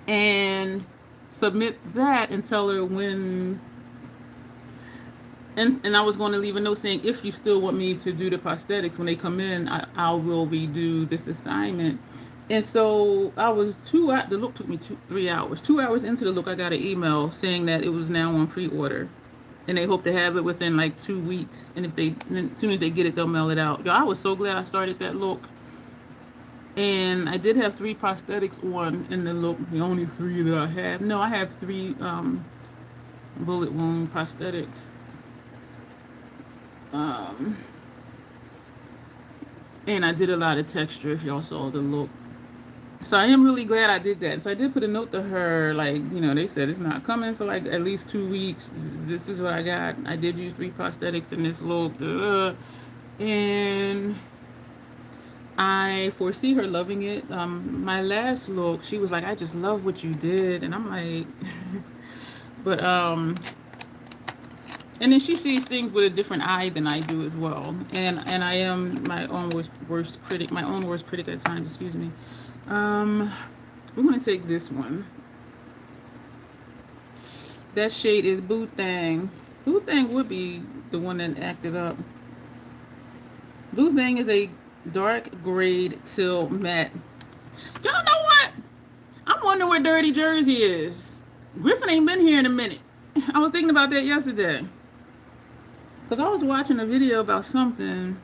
And submit that and tell her when... And I was going to leave a note saying, if you still want me to do the prosthetics when they come in, I will redo this assignment. And so I was the look took me 3 hours. 2 hours into the look, I got an email saying that it was now on pre-order. And they hope to have it within like 2 weeks. And as soon as they get it, they'll mail it out. Yo, I was so glad I started that look. And I did have 3 prosthetics on in the look. The only 3 that I have. No, I have 3 bullet wound prosthetics. And I did a lot of texture if y'all saw the look. So I am really glad I did that. So I did put a note to her, like, they said it's not coming for like at least 2 weeks. This is what I got. I did use 3 prosthetics in this look. And I foresee her loving it. My last look, she was like, I just love what you did. And I'm like, but, and then she sees things with a different eye than I do as well. And I am my own worst critic at times, excuse me. We're going to take this one. That shade is Boo Thang. Boo Thang would be the one that acted up. Boo Thang is a dark grade till matte. Y'all know what? I'm wondering where Dirty Jersey is. Griffin ain't been here in a minute. I was thinking about that yesterday. Because I was watching a video about something.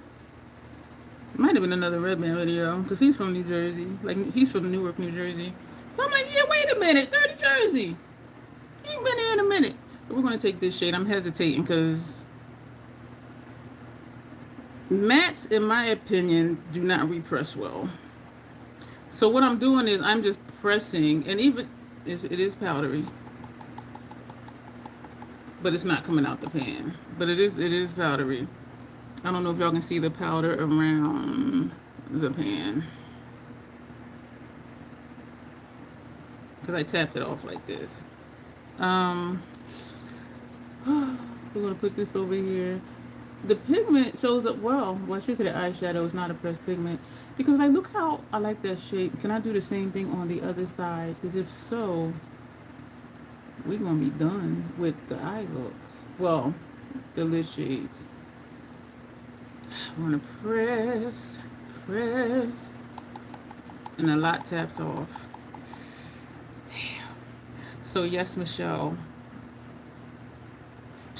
It might have been another Redman video. Because he's from New Jersey. Like, he's from Newark, New Jersey. So I'm like, yeah, wait a minute. Dirty Jersey. He ain't been here in a minute. But we're going to take this shade. I'm hesitating because mattes, in my opinion, do not repress well. So what I'm doing is I'm just pressing. And even, it is powdery. But it's not coming out the pan. But it is powdery. I don't know if y'all can see the powder around the pan. Because I tapped it off like this. We're going to put this over here. The pigment shows up well. Well, I should say the eyeshadow is not a pressed pigment. Because like, look how I like that shape. Can I do the same thing on the other side? Because if so, we're going to be done with the eye look. Well, the lid shades. I'm going to press. And a lot taps off. Damn. So yes, Michelle.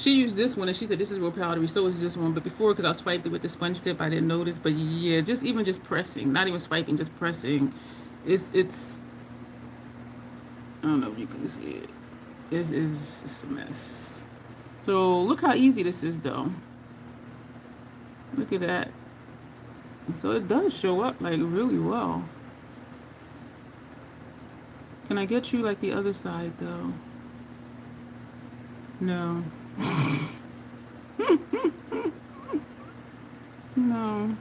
She used this one and she said this is real powdery. So is this one. But before, because I swiped it with the sponge tip, I didn't notice. But yeah, just even just pressing, not even swiping, just pressing. It's I don't know if you can see it. It's a mess. So look how easy this is though. Look at that. So it does show up like really well. Can I get you like the other side though? No. No.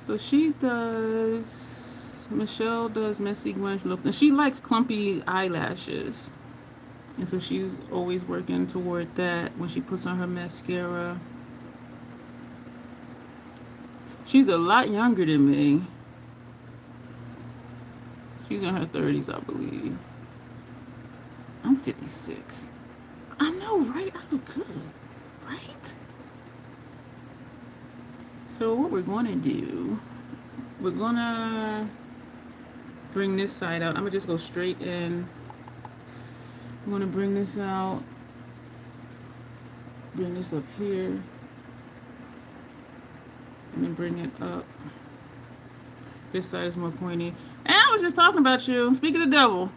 So she does, Michelle does messy grunge looks, and she likes clumpy eyelashes. And so she's always working toward that when she puts on her mascara. She's a lot younger than me. She's in her 30s, I believe. I'm 56. I know, right? I look good, right? So what we're going to do, we're going to bring this side out. I'm going to just go straight in. I'm going to bring this out. Bring this up here. And then bring it up. This side is more pointy. And I was just talking about you. Speak of the devil.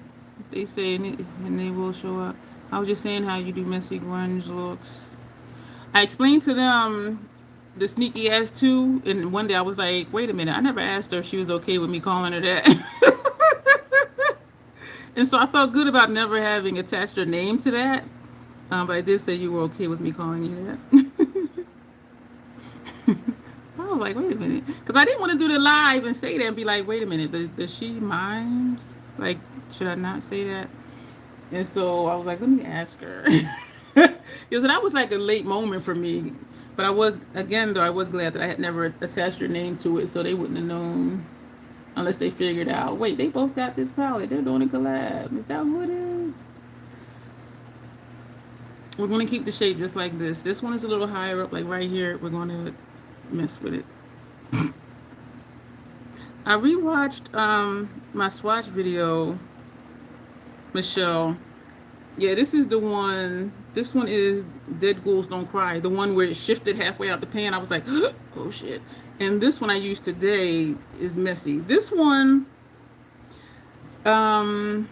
They say, and they will show up. I was just saying how you do messy grunge looks. I explained to them the sneaky ass too, and one day I was like, wait a minute, I never asked her if she was okay with me calling her that. And so I felt good about never having attached her name to that. But I did say you were okay with me calling you that. I was like, wait a minute. Because I didn't want to do the live and say that and be like, wait a minute, does she mind? Like, should I not say that? And so I was like, let me ask her. Because that was like a late moment for me. But I was, again, though, I was glad that I had never attached her name to it so they wouldn't have known unless they figured out, wait, they both got this palette. They're doing a collab. Is that who it is? We're going to keep the shape just like this. This one is a little higher up, like right here. We're going to mess with it. I rewatched my swatch video, Michelle. Yeah, this is the one. This one is Dead Ghouls Don't Cry. The one where it shifted halfway out the pan. I was like, oh shit. And this one I used today is Messy. This one, I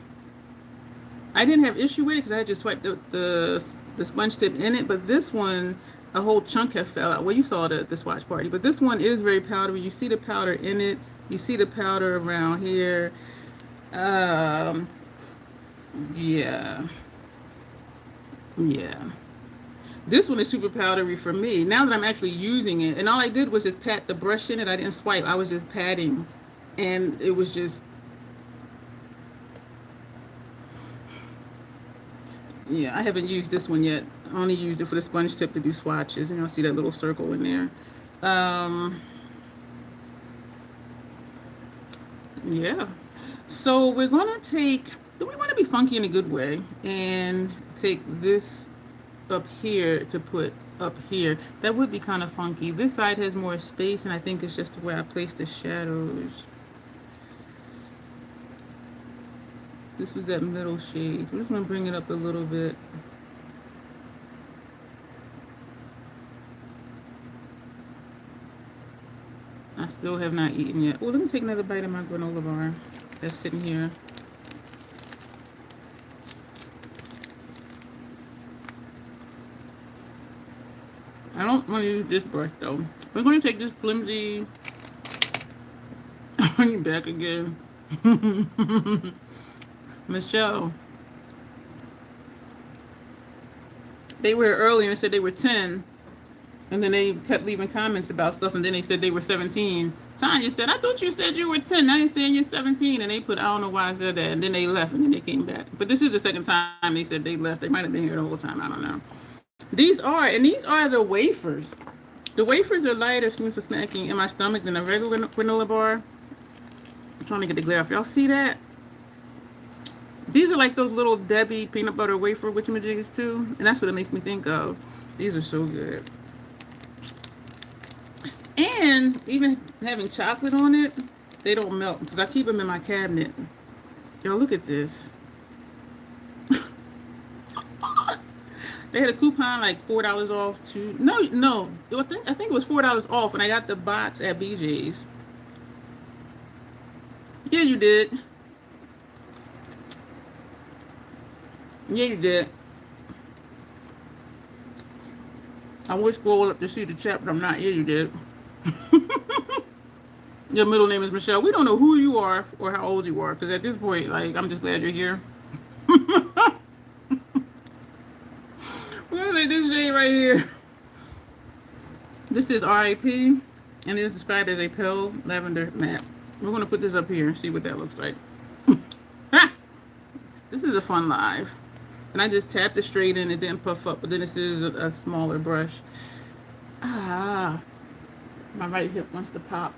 didn't have issue with it because I had just swiped the sponge tip in it. But this one, a whole chunk have fell out. Well, you saw the swatch party. But this one is very powdery. You see the powder in it. You see the powder around here. Yeah. This one is super powdery for me. Now that I'm actually using it, and all I did was just pat the brush in it. I didn't swipe. I was just patting. And it was just... Yeah, I haven't used this one yet. I only used it for the sponge tip to do swatches. And you'll see that little circle in there. Yeah. So we're going to take... Do we want to be funky in a good way? And take this up here to put up here. That would be kind of funky. This side has more space, and I think it's just where I place the shadows. This was that middle shade. We're just going to bring it up a little bit. I still have not eaten yet. Oh, let me take another bite of my granola bar that's sitting here. I don't want to use this brush though. We're going to take this flimsy back again. Michelle. They were earlier and said they were 10. And then they kept leaving comments about stuff, and then they said they were 17. Tanya said, I thought you said you were 10. Now you're saying you're 17. And they put, I don't know why I said that. And then they left, and then they came back. But this is the second time they said they left. They might have been here the whole time. I don't know. These are the wafers. The wafers are lighter screens for smacking in my stomach than a regular granola bar. I'm trying to get the glare off. Y'all see that? These are like those little Debbie peanut butter wafer witchamajigs too. And that's what it makes me think of. These are so good. And even having chocolate on it, they don't melt because I keep them in my cabinet. Y'all look at this. They had a coupon like $4 off to no. I think it was $4 off, and I got the box at BJ's. Yeah, you did. Yeah, you did. I would scroll up to see the chat, but I'm not. Yeah, you did. Your middle name is Michelle. We don't know who you are or how old you are, because at this point, like, I'm just glad you're here. We're gonna make this shade right here. This is RIP, and it is described as a pale lavender matte. We're gonna put this up here and see what that looks like. This is a fun live. And I just tapped it straight in, it didn't puff up, but then this is a smaller brush. Ah, my right hip wants to pop.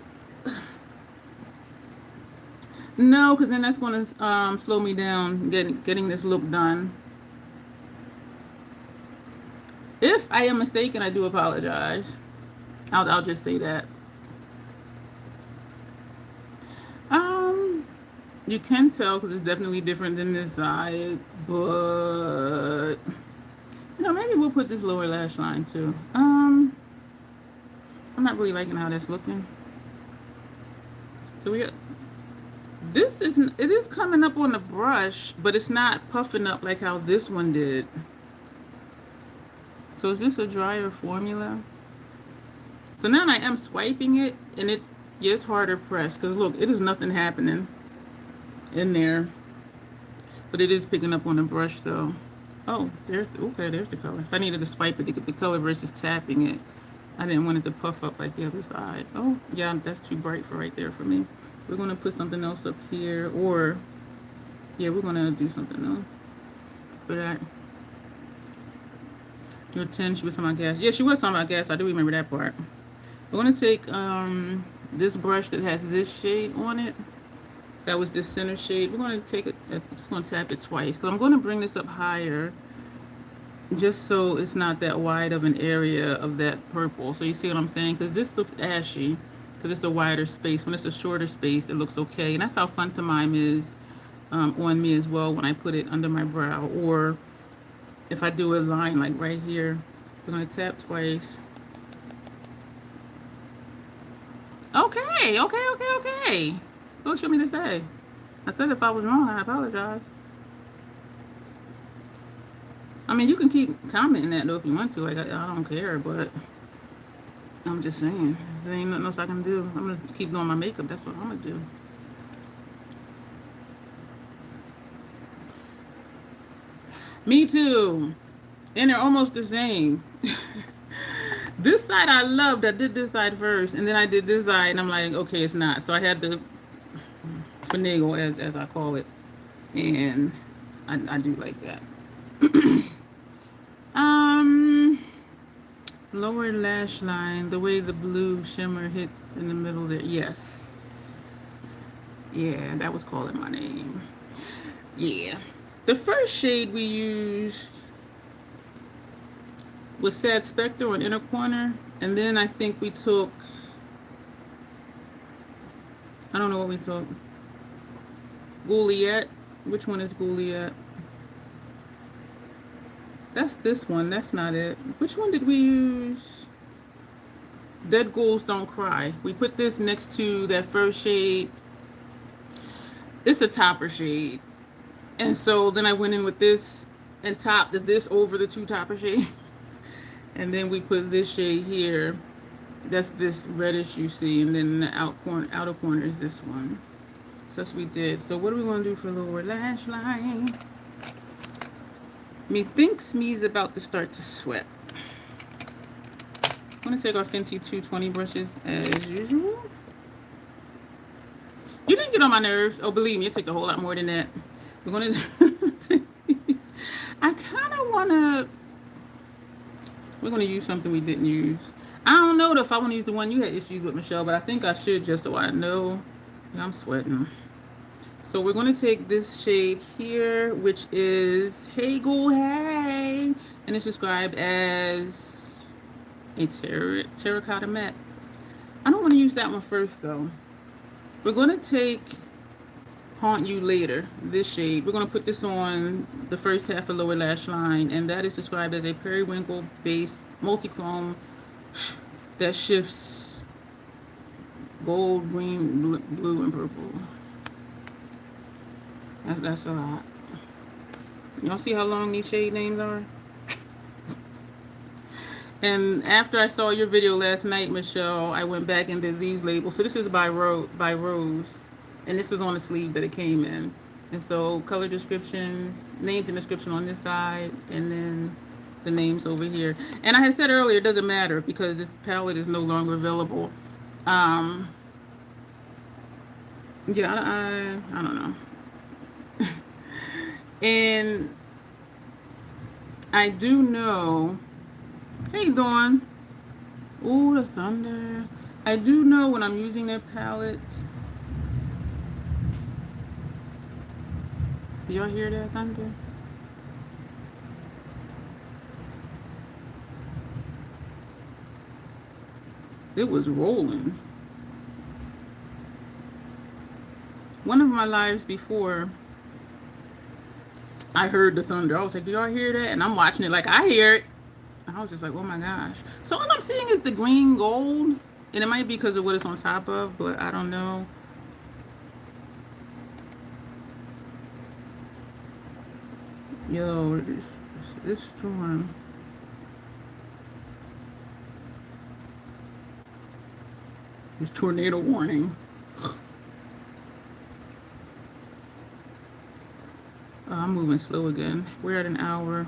No, because then that's going to slow me down getting this look done. If I am mistaken, I do apologize. I'll just say that. You can tell because it's definitely different than this side, but you know, maybe we'll put this lower lash line too. I'm not really liking how that's looking. So it is coming up on the brush, but it's not puffing up like how this one did. So is this a drier formula? So now I am swiping it, and it gets harder pressed because look, it is nothing happening in there, but it is picking up on the brush though. Oh, there's the color. If I needed to swipe it to get the color versus tapping it, I didn't want it to puff up like the other side. Oh yeah, that's too bright for right there for me. We're gonna put something else up here, or yeah, we're gonna do something else for that. Your 10, she was talking about gas. Yeah, she was talking about gas. I do remember that part. We're gonna take this brush that has this shade on it. That was this center shade. We're going to take it, just going to tap it twice. Because I'm going to bring this up higher just so it's not that wide of an area of that purple. So you see what I'm saying? Because this looks ashy because it's a wider space. When it's a shorter space, it looks okay. And that's how Fun to Mime is on me as well when I put it under my brow. Or if I do a line like right here, we're going to tap twice. Okay. What you want me to say? I said if I was wrong, I apologize. I mean, you can keep commenting that though if you want to. Like, I don't care, but I'm just saying. There ain't nothing else I can do. I'm going to keep doing my makeup. That's what I'm going to do. Me too. And they're almost the same. This side I loved. I did this side first, and then I did this side, and I'm like, okay, it's not. So I had to finagle, as I call it, and I do like that. Lower lash line, the way the blue shimmer hits in the middle there. Yes. Yeah, that was calling my name. Yeah. The first shade we used was Sad Spectre on inner corner, and then I think we took, I don't know what we took. Gouliette. Which one is Gouliette? That's this one. That's not it. Which one did we use? Dead Ghouls Don't Cry. We put this next to that first shade. It's a topper shade. And so then I went in with this and topped this over the two topper shades. And then we put this shade here. That's this reddish you see. And then the outer corner is this one. So that's what we did. So what do we want to do for lower lash line? Methinks me's about to start to sweat. I'm going to take our Fenty 220 brushes as usual. You didn't get on my nerves. Oh, believe me, it takes a whole lot more than that. We're going to take these. I kind of want to... We're going to use something we didn't use. I don't know if I want to use the one you had issues with, Michelle, but I think I should just so I know. I'm sweating. So we're going to take this shade here, which is Hey Ghoul Hey, and it's described as a terracotta matte. I don't want to use that one first though. We're going to take Haunt You Later, this shade. We're going to put this on the first half of lower lash line, and that is described as a periwinkle based multi-chrome that shifts gold, green, blue, and purple. That's a lot. Y'all see how long these shade names are? And after I saw your video last night, Michelle, I went back into these labels. So this is by Rose. And this is on the sleeve that it came in. And so color descriptions, names and description on this side, and then the names over here. And I had said earlier, it doesn't matter because this palette is no longer available. Yeah, I don't know. And I do know, hey Dawn, ooh, the thunder. I do know when I'm using their palettes. Do y'all hear that thunder? It was rolling. One of my lives before, I heard the thunder. I was like, do y'all hear that? And I'm watching it like, I hear it. I was just like, oh my gosh. So all I'm seeing is the green gold. And it might be because of what it's on top of, but I don't know. Yo, this storm. This tornado warning. I'm moving slow again. We're at an hour.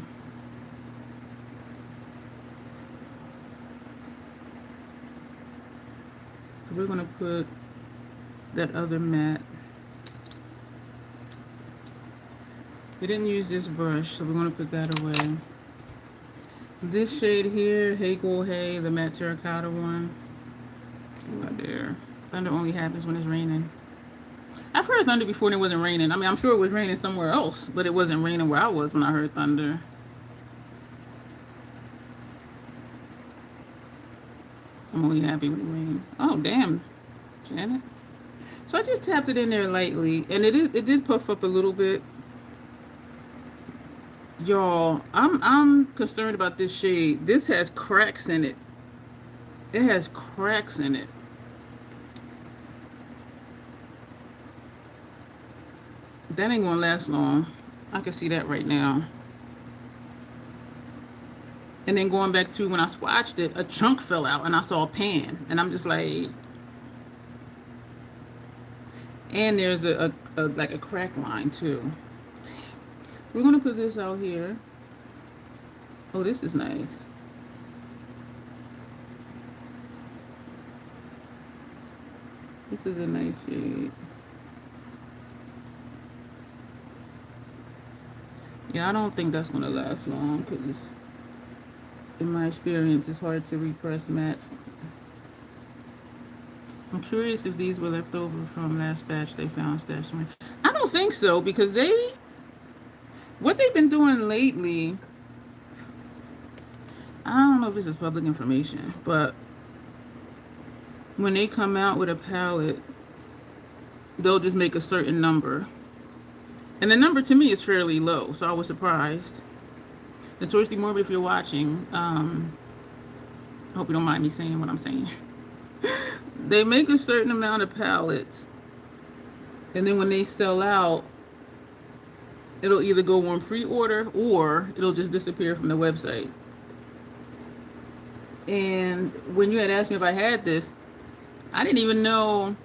So we're going to put that other matte. We didn't use this brush, so we're going to put that away. This shade here, Hey Go Hey, the matte terracotta one. Right there. Thunder only happens when it's raining. I've heard thunder before and it wasn't raining. I mean, I'm sure it was raining somewhere else, but it wasn't raining where I was when I heard thunder. I'm only happy when it rains. Oh, damn, Janet. So I just tapped it in there lightly, and it did puff up a little bit. Y'all, I'm concerned about this shade. This has cracks in it. It has cracks in it. That ain't gonna last long. I can see that right now. And then going back to when I swatched it, a chunk fell out and I saw a pan. And I'm just like... And there's a like a crack line too. We're gonna put this out here. Oh, this is nice. This is a nice shade. Yeah, I don't think that's gonna last long because in my experience, it's hard to repress mattes. I'm curious if these were left over from last batch they found stashed somewhere. I don't think so because what they've been doing lately, I don't know if this is public information, but when they come out with a palette, they'll just make a certain number. And the number to me is fairly low, so I was surprised. Notoriously Morbid, if you're watching, I hope you don't mind me saying what I'm saying. They make a certain amount of palettes, and then when they sell out, it'll either go on pre-order or it'll just disappear from the website. And when you had asked me if I had this, I didn't even know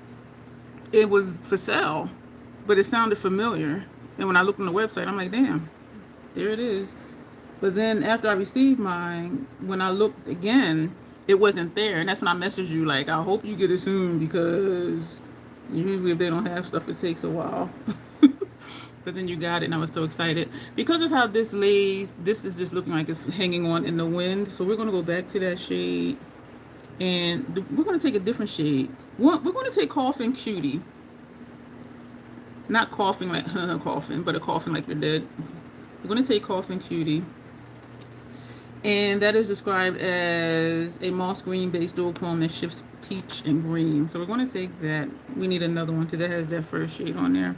it was for sale, but it sounded familiar. And when I looked on the website, I'm like, damn, there it is. But then after I received mine, when I looked again, it wasn't there. And that's when I messaged you, like, I hope you get it soon because usually if they don't have stuff, it takes a while. But then you got it and I was so excited. Because of how this lays, this is just looking like it's hanging on in the wind. So we're going to go back to that shade. And we're going to take a different shade. We're going to take Coughing Cutie. Not coughing like coughing, but a coughing like you're dead. We're going to take Coughing Cutie. And that is described as a moss green based duochrome that shifts peach and green. So we're going to take that. We need another one because it has that first shade on there.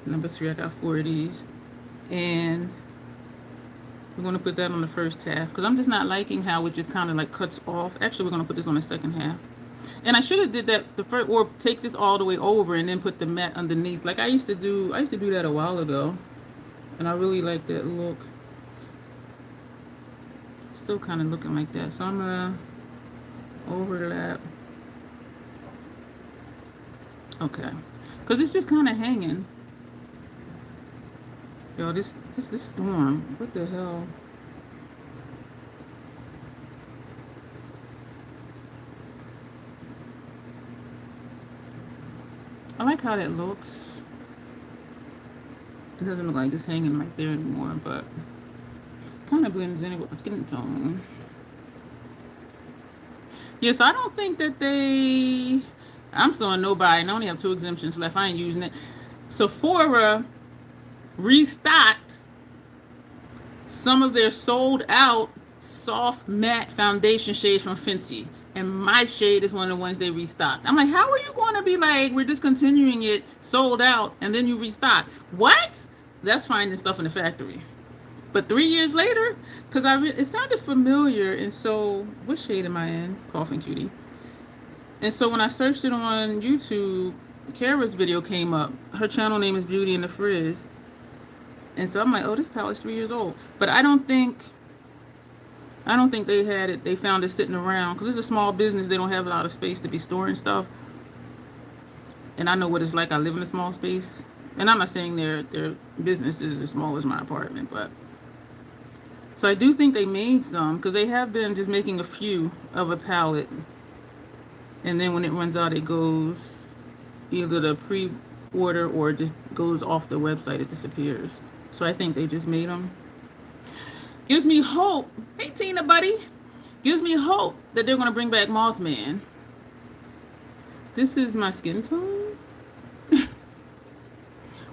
Number 3, I got 4 of these. And we're going to put that on the first half because I'm just not liking how it just kind of like cuts off. Actually, we're going to put this on the second half. And I should have did that the first, or take this all the way over and then put the mat underneath. Like I used to do that a while ago. And I really like that look. Still kind of looking like that. So I'm going to overlap. Okay. Because it's just kind of hanging. Yo, this storm. What the hell? I like how that looks. It doesn't look like it's hanging right there anymore, but kind of blends in with the skin tone. Yes, I don't think that they... I'm still on no buy, and I only have 2 exemptions left. I ain't using it. Sephora restocked some of their sold out soft matte foundation shades from Fenty, and my shade is one of the ones they restocked. I'm like, how are you going to be like, we're discontinuing it, sold out, and then you restock? What? That's finding stuff in the factory. But 3 years later, because it sounded familiar, and so what shade am I in? Coughing Cutie. And so when I searched it on YouTube, Kara's video came up. Her channel name is Beauty in the Frizz. And so I'm like, oh, this palette's 3 years old. But I don't think they had it. They found it sitting around because it's a small business. They don't have a lot of space to be storing stuff. And I know what it's like. I live in a small space. And I'm not saying their business is as small as my apartment, but so I do think they made some because they have been just making a few of a palette. And then when it runs out, it goes either to pre-order or just goes off the website. It disappears. So I think they just made them. Gives me hope. Hey, Tina, buddy. Gives me hope that they're going to bring back Mothman. This is my skin tone.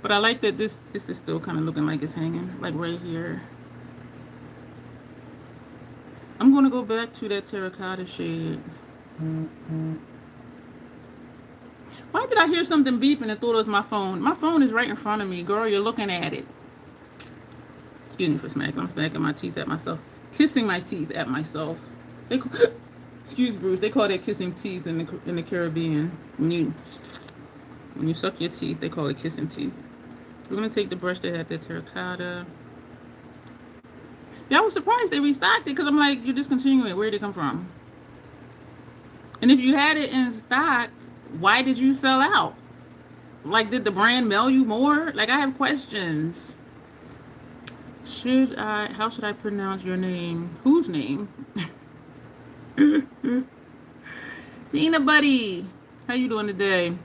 But I like that this is still kind of looking like it's hanging. Like right here. I'm going to go back to that terracotta shade. Why did I hear something beeping and thought it was my phone? My phone is right in front of me. Girl, you're looking at it. Excuse me for smacking. I'm smacking my teeth at myself. Kissing my teeth at myself. Excuse Bruce. They call that kissing teeth in the Caribbean. When you suck your teeth, they call it kissing teeth. We're going to take the brush that had that terracotta. Yeah, I was surprised they restocked it because I'm like, you're discontinuing it. Where did it come from? And if you had it in stock, why did you sell out? Like, did the brand mail you more? Like, I have questions. How should I pronounce your name? Whose name? Tina, buddy. How you doing today?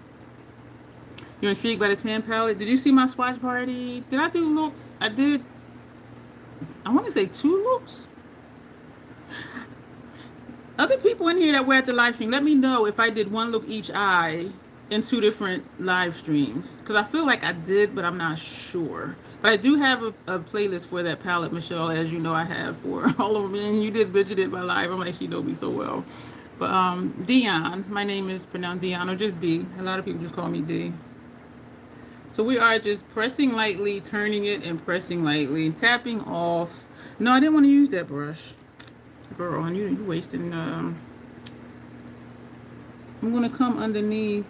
You're intrigued by the tan palette? Did you see my swatch party? Did I do looks? I did. I want to say 2 looks. Other people in here that were at the live stream, let me know if I did 1 look each eye in 2 different live streams. Because I feel like I did, but I'm not sure. But I do have a playlist for that palette, Michelle, as you know I have for all of them. And you did mention it by live. I'm like, she knows me so well. But Dion, my name is pronounced Dion or just D. A lot of people just call me D. So we are just pressing lightly, turning it and pressing lightly, tapping off. No, I didn't want to use that brush. Girl, and you wasting. I'm going to come underneath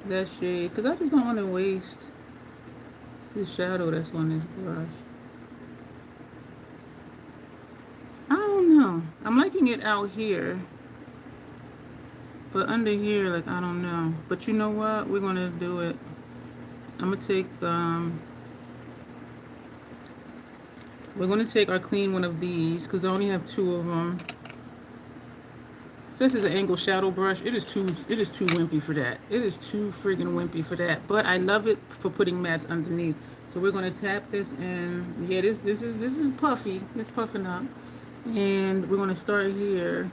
that shade because I just don't want to waste the shadow that's on this brush. I don't know. I'm liking it out here. But under here, like, I don't know. But you know what? We're going to do it. I'm going to take, we're going to take our clean one of these because I only have 2 of them. This is an angled shadow brush. It is too wimpy for that. It is too friggin' wimpy for that. But I love it for putting mats underneath. So we're going to tap this in. Yeah, this is puffy. It's puffing up. And we're going to start here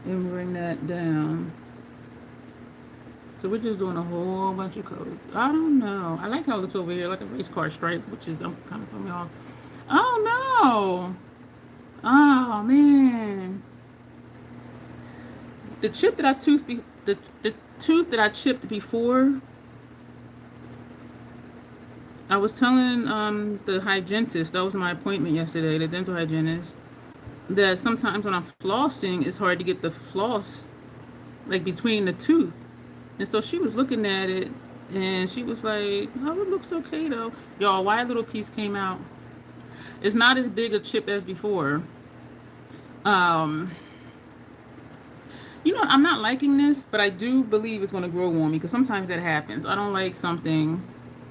and bring that down. So we're just doing a whole bunch of colors. I don't know. I like how it looks over here, like a race car stripe, which is kind of throwing me off. Oh no! Oh man! The chip that I the tooth that I chipped before I was telling the hygienist, that was my appointment yesterday, the dental hygienist, that sometimes when I'm flossing, it's hard to get the floss like between the tooth. And so she was looking at it and she was like, oh, it looks okay though. Y'all, why a little piece came out? It's not as big a chip as before. You know, I'm not liking this, but I do believe it's going to grow on me because sometimes that happens. I don't like something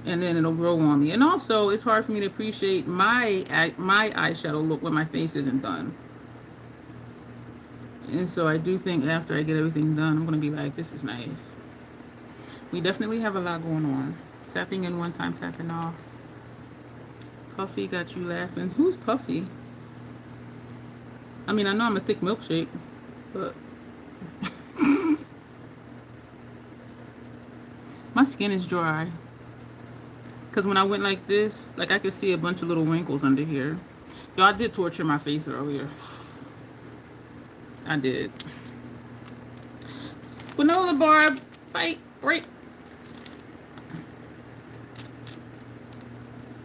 and then it'll grow on me. And also, it's hard for me to appreciate my eyeshadow look when my face isn't done. And so I do think after I get everything done, I'm going to be like, this is nice. We definitely have a lot going on. Tapping in one time, tapping off. Puffy got you laughing. Who's Puffy? I mean, I know I'm a thick milkshake, but my skin is dry. Because when I went like this, like I could see a bunch of little wrinkles under here. Yo, I did torture my face earlier. I did. Granola bar, fight, break.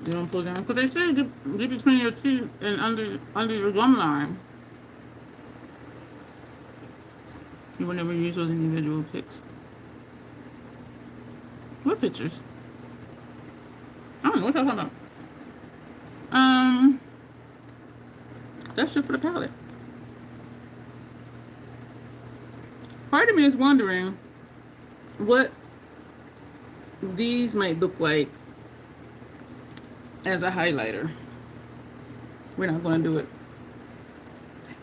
You don't pull down. Because they say get between your teeth and under your gum line. You will never use those individual pics. What pictures? I don't know what y'all talking about. That's just for the palette. Part of me is wondering what these might look like as a highlighter. We're not going to do it.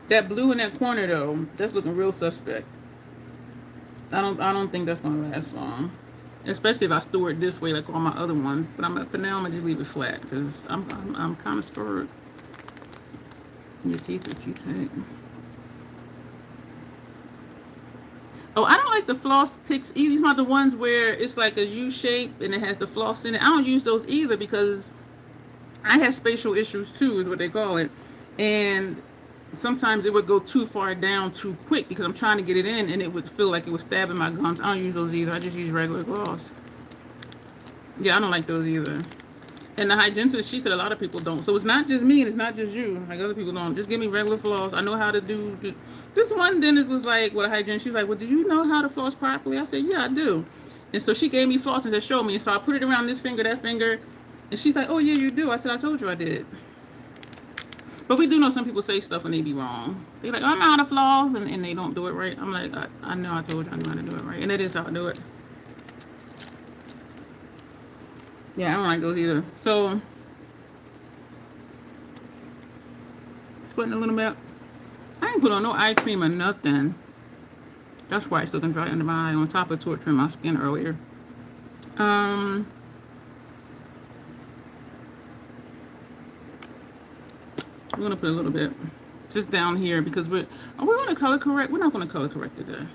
That blue in that corner though, that's looking real suspect. I don't think that's going to last long. Especially if I store it this way like all my other ones. But for now I'm gonna just leave it flat because I'm kind of scared. Your teeth are too tight. Oh, I don't like the floss picks either. These are not the ones where it's like a U shape and it has the floss in it. I don't use those either because I have spatial issues too, is what they call it. And sometimes it would go too far down too quick because I'm trying to get it in and it would feel like it was stabbing my gums. I don't use those either. I just use regular gloss. Yeah, I don't like those either. And the hygienist, she said a lot of people don't. So it's not just me and it's not just you. Like other people don't. Just give me regular floss. I know how to do. This one dentist was like, with a hygienist, she's like, well, do you know how to floss properly? I said, yeah, I do. And so she gave me floss and said, show me. And so I put it around this finger, that finger. And she's like, oh, yeah, you do. I said, I told you I did. But we do know some people say stuff and they be wrong. They're like, oh, I know how to floss, and they don't do it right. I'm like, I know I told you I knew how to do it right. And that is how I do it. Yeah, I don't like those either. So, sweating a little bit. I ain't put on no eye cream or nothing. That's why it's looking dry under my eye on top of torturing my skin earlier. We're gonna put a little bit just down here because are we gonna color correct? We're not gonna color correct today.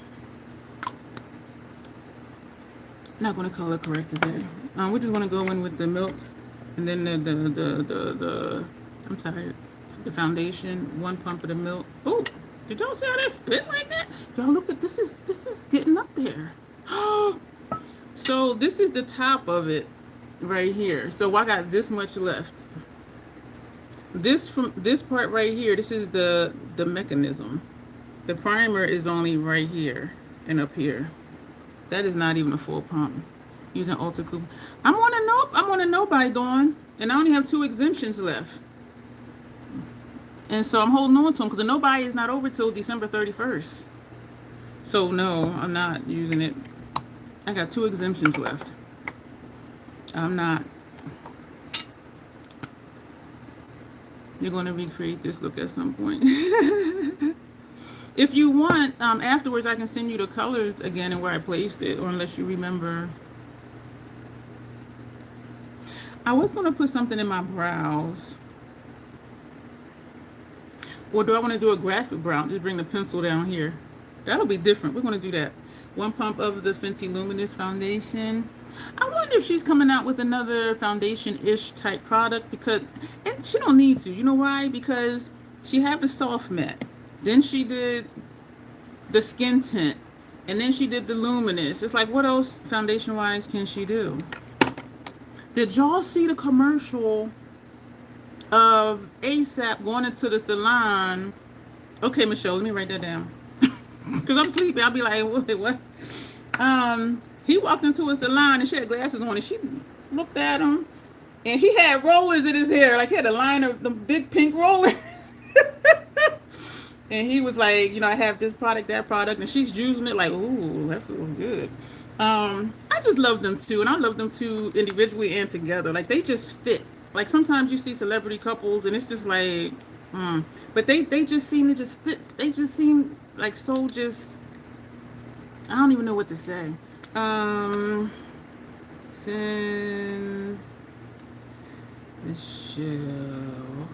Not gonna color correct today. We're just gonna go in with the milk and then the I'm tired. The foundation, 1 pump of the milk. Oh, did y'all see how that spit like that? Y'all look at this is getting up there. So this is the top of it right here. So I got this much left. This part right here, this is the mechanism. The primer is only right here and up here. That is not even a full pump. Using Ultra Coupe. I'm on a no buy, Dawn, and I only have 2 exemptions left. And so I'm holding on to them because the no buy is not over till December 31st. So no, I'm not using it. I got 2 exemptions left. I'm not. You're going to recreate this look at some point. If you want, afterwards I can send you the colors again and where I placed it, or unless you remember. I was going to put something in my brows. Or do I want to do a graphic brow? Just bring the pencil down here. That'll be different. We're going to do that. 1 pump of the Fenty Luminous foundation. I wonder if she's coming out with another foundation-ish type product because, and she don't need to. You know why? Because she had the soft matte. Then she did the skin tint. And then she did the luminous. It's like, what else foundation-wise can she do? Did y'all see the commercial of ASAP going into the salon? Okay, Michelle, let me write that down. Because I'm sleepy. I'll be like, what? He walked into a salon and she had glasses on and she looked at him and he had rollers in his hair. Like he had a line of the big pink rollers. And he was like, you know, I have this product, that product, and she's using it like, ooh, that feels good. I just love them too, and I love them too individually and together. Like they just fit. Like sometimes you see celebrity couples, and it's just like, but they just seem to just fit. They just seem like so just. I don't even know what to say. Send Michelle.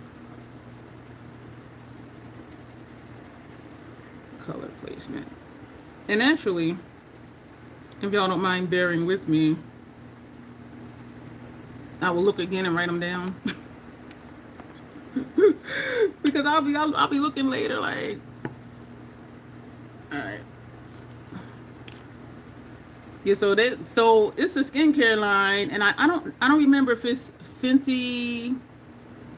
Color placement. And actually, if y'all don't mind bearing with me, I will look again and write them down. Because I'll be looking later like, all right. Yeah, so it's a skincare line, and I don't remember if it's Fenty,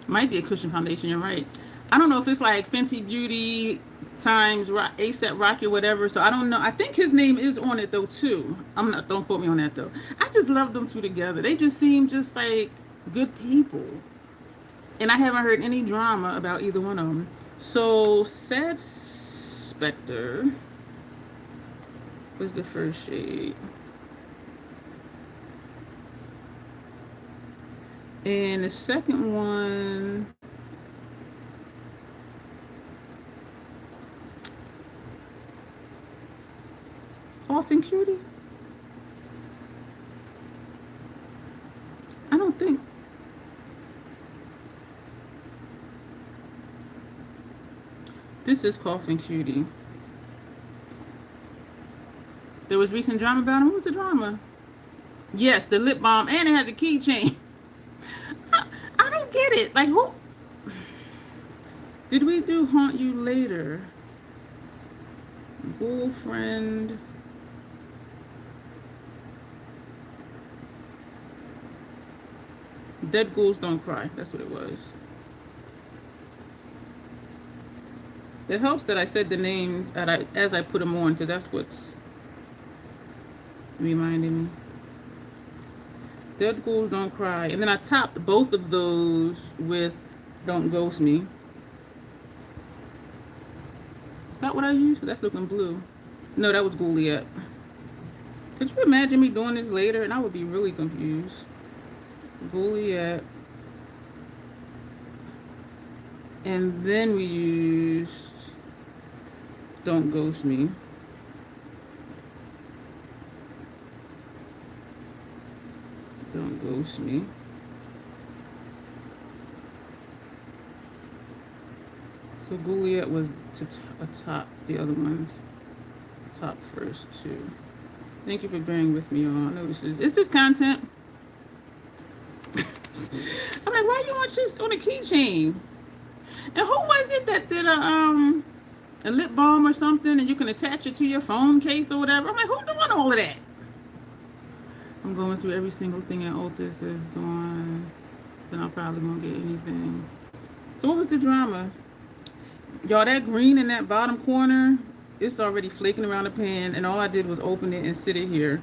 might be a cushion foundation, you're right. I don't know if it's like Fenty Beauty times ASAP Rocky or whatever. So I don't know. I think his name is on it though too. Don't quote me on that though. I just love them two together. They just seem just like good people. And I haven't heard any drama about either one of them. So Sad Spectre was the first shade. And the second one, Coughing Cutie? I don't think. This is Coughing Cutie. There was recent drama about him. What was the drama? Yes, the lip balm, and it has a keychain. I don't get it. Like, who? Did we do Haunt You Later? Girlfriend. Dead Ghouls Don't Cry. That's what it was. It helps that I said the names as I put them on, because that's what's reminding me. Dead Ghouls Don't Cry. And then I topped both of those with Don't Ghost Me. Is that what I used? That's looking blue. No, that was Gouliet. Could you imagine me doing this later? And I would be really confused. Gouliet. And then we used Don't Ghost Me. Don't Ghost Me. So Gouliet was atop the other ones. Top first two. Thank you for bearing with me, y'all. I know is this content? I'm like, why you want this on a keychain? And who was it that did a lip balm or something, and you can attach it to your phone case or whatever? I'm like, who doing all of that? I'm going through every single thing at Ultis is doing. Then I'll probably won't get anything. So what was the drama? Y'all, that green in that bottom corner, it's already flaking around the pan, and all I did was open it and sit it here.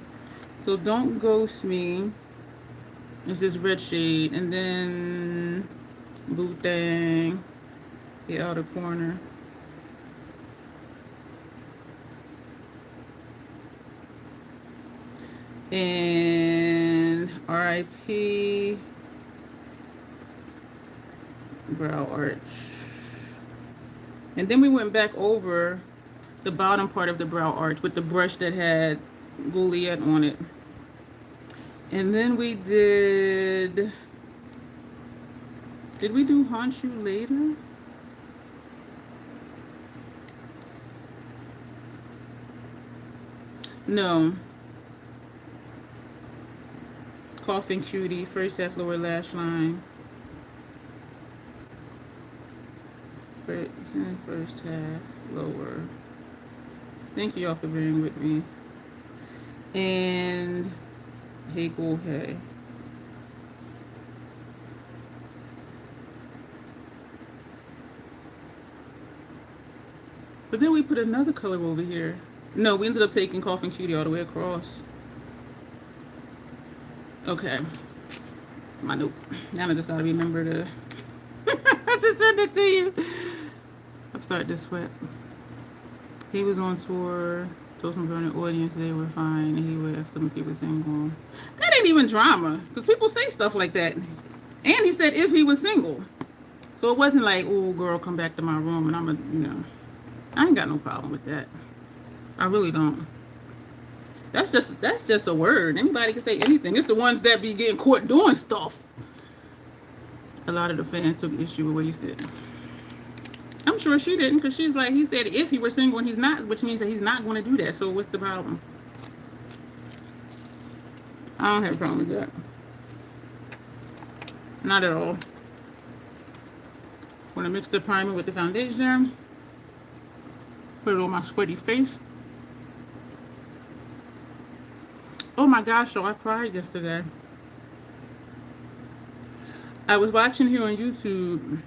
So Don't Ghost Me. It's this red shade, and then Boo Thang, the outer corner. And R.I.P. Brow Arch. And then we went back over the bottom part of the brow arch with the brush that had Gouliet on it. And then we did we do Haunt You Later? No. Coughing Cutie, first half lower lash line. First half lower. Thank you all for bearing with me. And Hey Go Hey. But then we put another color over here. No, we ended up taking Coffin Cutie all the way across. Okay. My note. Now I just gotta remember to to send it to you. I'm starting to sweat. He was on tour. Those from the audience, they were fine. And he would ask them if he was single. That ain't even drama, because people say stuff like that. And he said if he was single. So it wasn't like, oh, girl, come back to my room. And I'm a, you know, I ain't got no problem with that. I really don't. That's just a word. Anybody can say anything. It's the ones that be getting caught doing stuff. A lot of the fans took issue with what he said. I'm sure she didn't, because she's like, he said if he were single and he's not, which means that he's not going to do that. So what's the problem? I don't have a problem with that. Not at all. Want to mix the primer with the foundation. Put it on my sweaty face. Oh my gosh, so I cried yesterday. I was watching here on YouTube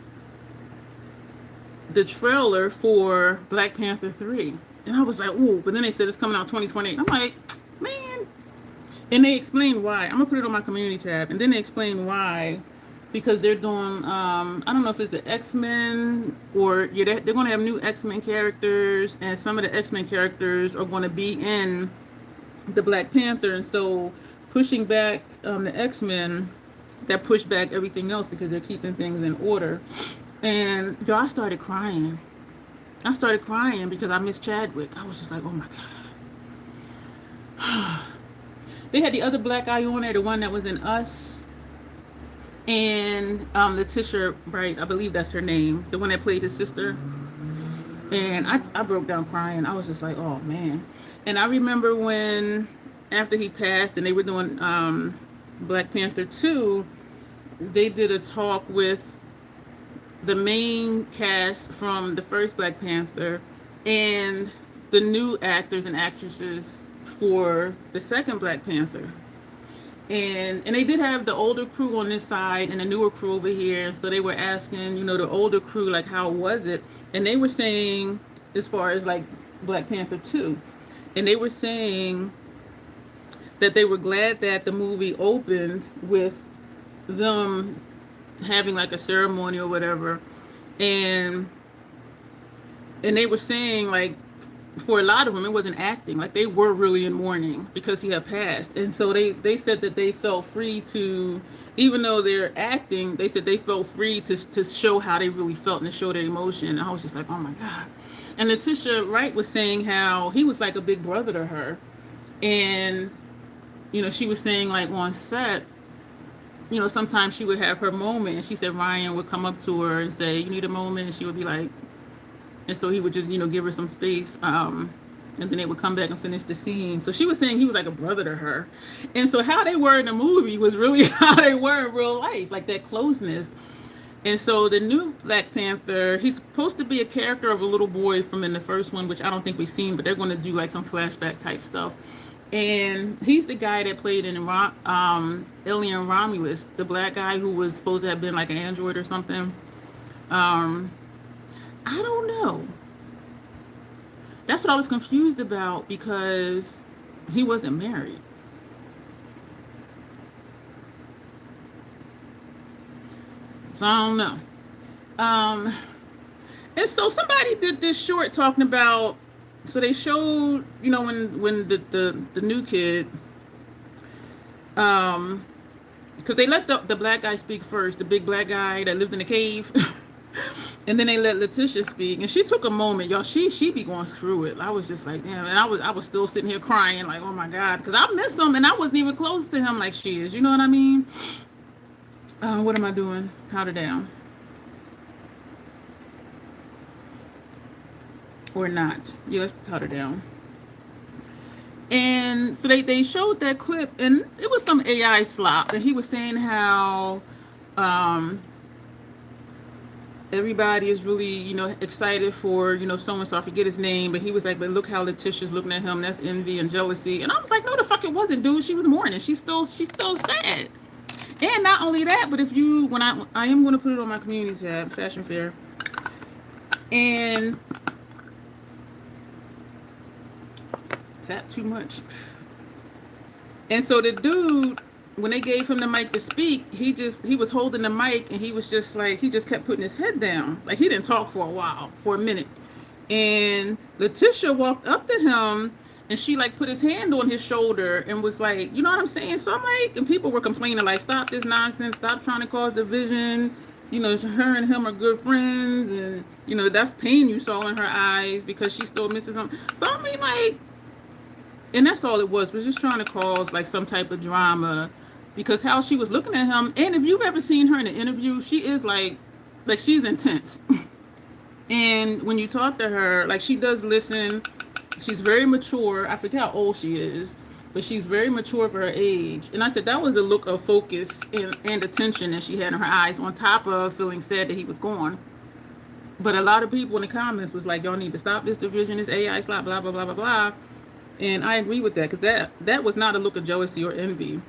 the trailer for Black Panther 3. And I was like, ooh, but then they said it's coming out 2028. I'm like, man. And they explained why. I'm going to put it on my community tab. And then they explained why. Because they're doing, I don't know if it's the X-Men or, yeah, they're going to have new X-Men characters. And some of the X-Men characters are going to be in the Black Panther. And so pushing back the X-Men, that pushed back everything else because they're keeping things in order. And yo, I started crying. I started crying because I miss Chadwick. I was just like, oh my God. They had the other black guy on there, the one that was in Us. And Letitia Bright, I believe that's her name, the one that played his sister. And I broke down crying. I was just like, oh man. And I remember when, after he passed and they were doing Black Panther 2, they did a talk with the main cast from the first Black Panther and the new actors and actresses for the second Black Panther. And they did have the older crew on this side and the newer crew over here. So they were asking, you know, the older crew, like, how was it? And they were saying, as far as like Black Panther 2, and they were saying that they were glad that the movie opened with them having like a ceremony or whatever. And they were saying, like, for a lot of them, it wasn't acting. Like, they were really in mourning because he had passed. And so they said that they felt free to, even though they're acting, they said they felt free to show how they really felt and to show their emotion. And I was just like, oh my God. And Letitia Wright was saying how he was like a big brother to her. And, you know, she was saying, like, on set, you know, sometimes she would have her moment. And she said Ryan would come up to her and say, you need a moment? And she would be like, and so he would just, you know, give her some space. And then they would come back and finish the scene. So she was saying he was like a brother to her. And so how they were in the movie was really how they were in real life, like that closeness. And so the new Black Panther, he's supposed to be a character of a little boy from in the first one, which I don't think we've seen, but they're going to do like some flashback type stuff. And he's the guy that played in Alien Romulus, the black guy who was supposed to have been like an android or something. I don't know. That's what I was confused about, because he wasn't married. So I don't know. And so somebody did this short talking about, so they showed, you know, when the new kid, because they let the black guy speak first, the big black guy that lived in the cave. And then they let Letitia speak, and she took a moment, y'all. She be going through it. I was just like, damn. And I was still sitting here crying, like, oh my God, because I missed him, and I wasn't even close to him like she is. You know what I mean? What am I doing? Powder down, or not? Yeah, let's powder down. And so they showed that clip, and it was some AI slop, and he was saying how everybody is really, you know, excited for, you know, so-and-so, I forget his name, but he was like, but look how Letitia's looking at him, that's envy and jealousy. And I was like, no, the fuck it wasn't, dude. She was mourning. She's still sad. And not only that, but if you, when I am going to put it on my community tab, Fashion Fair, and Tap too much. And so the dude, when they gave him the mic to speak, he was holding the mic and he was just like, he just kept putting his head down. Like he didn't talk for a while, for a minute. And Letitia walked up to him and she like put his hand on his shoulder and was like, you know what I'm saying? So I'm like, and people were complaining like, stop this nonsense, stop trying to cause division. You know, her and him are good friends, and you know that's pain you saw in her eyes because she still misses him. So I mean, like, and that's all it was just trying to cause like some type of drama, because how she was looking at him. And if you've ever seen her in an interview, she is like she's intense. And when you talk to her, like she does listen. She's very mature. I forget how old she is, but she's very mature for her age. And I said that was a look of focus and attention that she had in her eyes, on top of feeling sad that he was gone. But a lot of people in the comments was like, y'all need to stop this division, this AI slap, blah, blah, blah, blah, blah. And I agree with that, because that was not a look of jealousy or envy.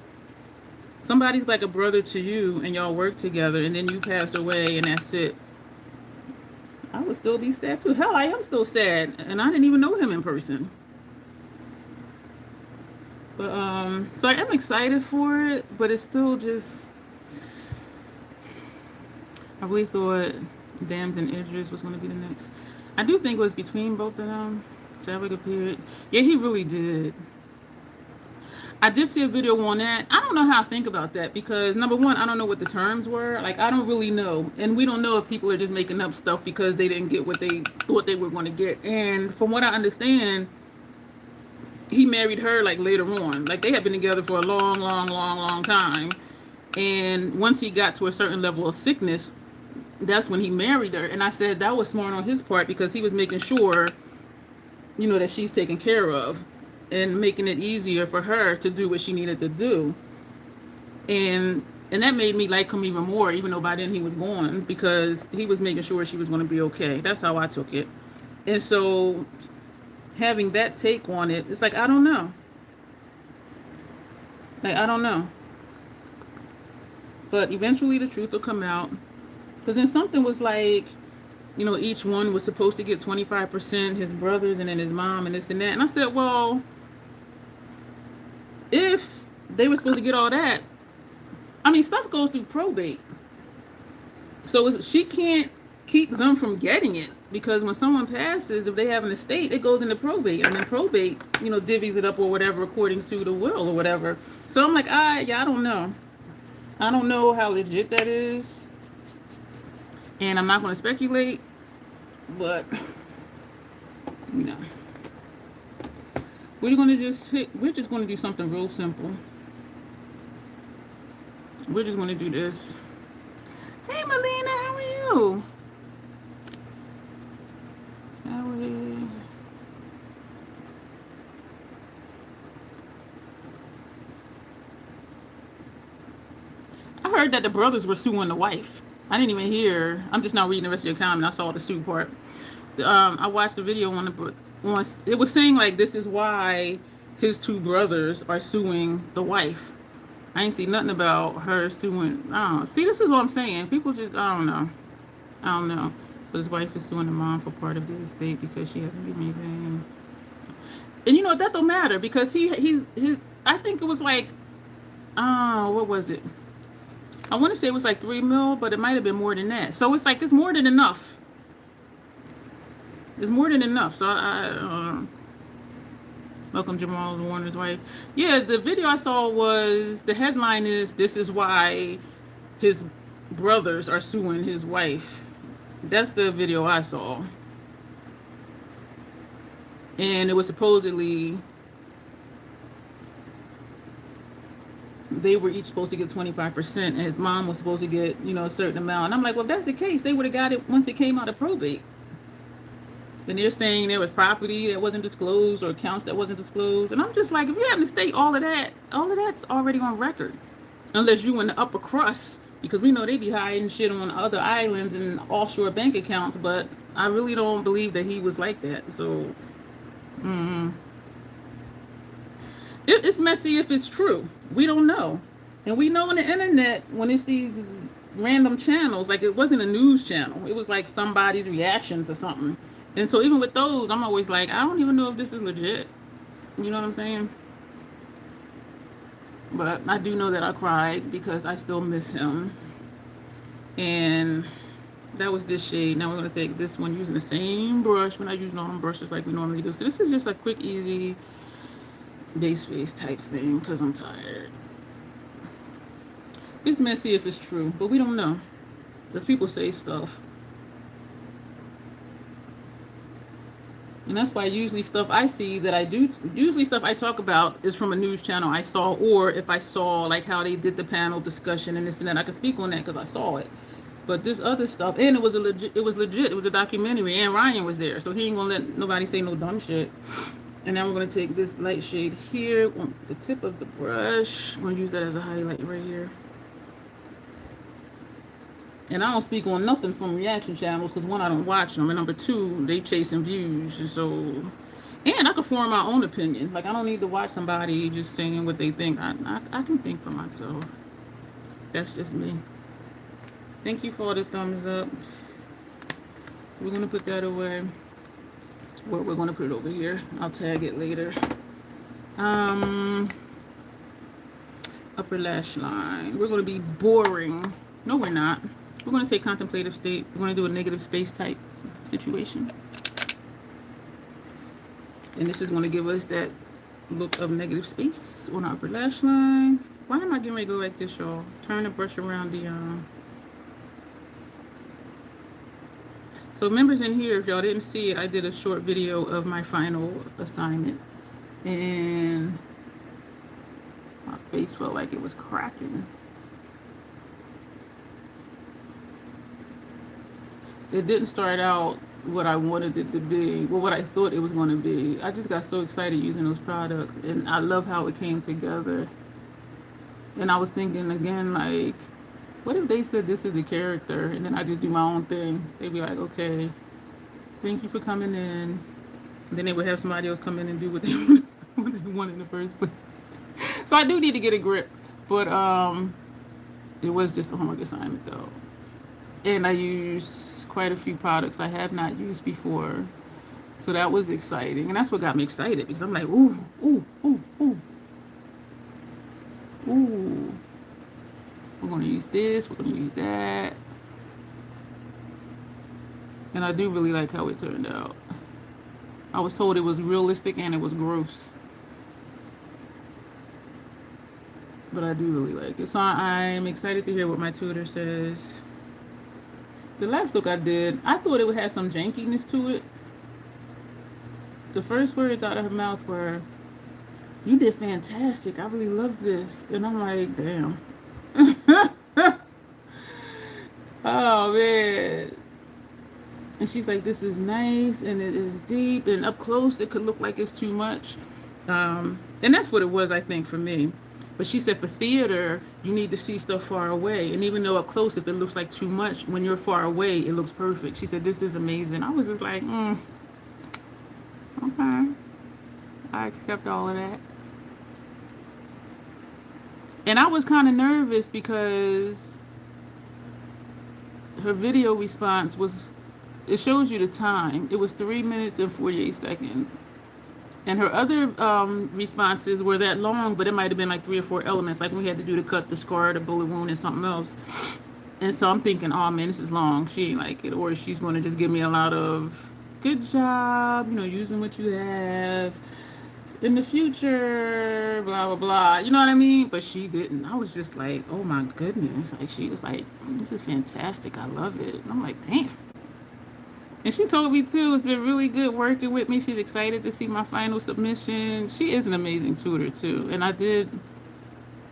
Somebody's like a brother to you and y'all work together and then you pass away and that's it. I would still be sad too. Hell, I am still sad. And I didn't even know him in person. But so I am excited for it, but it's still just, I really thought Dams and Idris was going to be the next. I do think it was between both of them. Chadwick appeared. Yeah, he really did. I did see a video on that. I don't know how I think about that, because number one, I don't know what the terms were. Like, I don't really know. And we don't know if people are just making up stuff because they didn't get what they thought they were going to get. And from what I understand, he married her like later on. Like, they had been together for a long, long, long, long time. And once he got to a certain level of sickness, that's when he married her. And I said that was smart on his part, because he was making sure, you know, that she's taken care of and making it easier for her to do what she needed to do. And that made me like him even more, even though by then he was gone, because he was making sure she was going to be okay. That's how I took it. And so having that take on it, it's like, I don't know. Like, I don't know. But eventually the truth will come out. Because then something was like, you know, each one was supposed to get 25%, his brothers and then his mom and this and that. And I said, well, if they were supposed to get all that, I mean, stuff goes through probate. So she can't keep them from getting it, because when someone passes, if they have an estate, it goes into probate. And then probate, you know, divvies it up or whatever according to the will or whatever. So I'm like, I don't know. I don't know how legit that is. And I'm not going to speculate, but, you know, we're just going to do something real simple. We're just going to do this. Hey, Melina, how are you? I heard that the brothers were suing the wife. I didn't even hear. I'm just now reading the rest of your comment. I saw the sue part. I watched the video on it was saying like, this is why his two brothers are suing the wife. I ain't see nothing about her suing. I don't know. See, this is what I'm saying. People just, I don't know. But his wife is suing the mom for part of the estate because she hasn't given anything. And you know, that don't matter, because he's I think it was like, what was it? I want to say it was like 3 mil, but it might have been more than that. So it's like, it's more than enough. It's more than enough. So welcome Jamal Warner's wife. Yeah, the video I saw was, the headline is, this is why his brothers are suing his wife. That's the video I saw. And it was supposedly, they were each supposed to get 25%, and his mom was supposed to get, you know, a certain amount. And I'm like, well, if that's the case, they would have got it once it came out of probate. And they're saying there was property that wasn't disclosed or accounts that wasn't disclosed. And I'm just like, if you have to state all of that's already on record. Unless you in the upper crust, because we know they be hiding shit on other islands and offshore bank accounts. But I really don't believe that he was like that. So, it's messy if it's true. We don't know. And we know on the internet, when it's these random channels, like it wasn't a news channel. It was like somebody's reaction to something. And so even with those, I'm always like, I don't even know if this is legit. You know what I'm saying? But I do know that I cried because I still miss him. And that was this shade. Now we're going to take this one using the same brush. We're not using all them brushes like we normally do. So this is just a quick, easy base face type thing because I'm tired. It's messy if it's true, but we don't know. Because people say stuff. And that's why usually stuff I see that I do, usually stuff I talk about is from a news channel I saw, or if I saw like how they did the panel discussion and this and that, I can speak on that because I saw it. But this other stuff, and it was legit, it was a documentary, and Ryan was there, so he ain't gonna let nobody say no dumb shit. And now we're gonna take this light shade here on the tip of the brush. I'm gonna use that as a highlight right here. And I don't speak on nothing from reaction channels because one, I don't watch them, and number two, they chasing views. And so, and I can form my own opinion. Like I don't need to watch somebody just saying what they think. I can think for myself. That's just me. Thank you for the thumbs up. We're gonna put that away. Well, we're gonna put it over here. I'll tag it later. Upper lash line. We're gonna be boring. No, we're not. We're going to take contemplative state. We're going to do a negative space type situation. And this is going to give us that look of negative space on our upper lash line. Why am I getting ready to go like this, y'all? Turn the brush around, Dion. So members in here, if y'all didn't see it, I did a short video of my final assignment. And my face felt like it was cracking. It didn't start out what I wanted it to be, well, what I thought it was going to be. I just got so excited using those products, and I love how it came together. And I was thinking again, like, what if they said this is a character, and then I just do my own thing? They'd be like, okay, thank you for coming in. And then they would have somebody else come in and do what they want in the first place. So I do need to get a grip, but it was just a homework assignment, though. And I used quite a few products I have not used before. So that was exciting. And that's what got me excited because I'm like, ooh, ooh, ooh, ooh. Ooh. We're going to use this. We're going to use that. And I do really like how it turned out. I was told it was realistic and it was gross. But I do really like it. So I'm excited to hear what my tutor says. The last look I did, I thought it would have some jankiness to it. The first words out of her mouth were, "You did fantastic. I really love this." And I'm like, damn. Oh, man. And she's like, this is nice, and it is deep, and up close, it could look like it's too much. And that's what it was, I think, for me. But she said for theater, you need to see stuff far away. And even though up close, if it looks like too much, when you're far away, it looks perfect. She said, this is amazing. I was just like, okay. I accept all of that. And I was kind of nervous because her video response was, it shows you the time. It was 3 minutes and 48 seconds. And her other responses were that long, but it might have been like 3 or 4 elements, like when we had to do the cut, the scar, the bullet wound, and something else. And so I'm thinking, oh man, this is long. She ain't like it. Or she's going to just give me a lot of, good job, using what you have in the future, blah, blah, blah. You know what I mean? But she didn't. I was just like, oh my goodness. Like, she was like, this is fantastic. I love it. And I'm like, damn. And she told me too, it's been really good working with me. She's excited to see my final submission. She is an amazing tutor too. And I did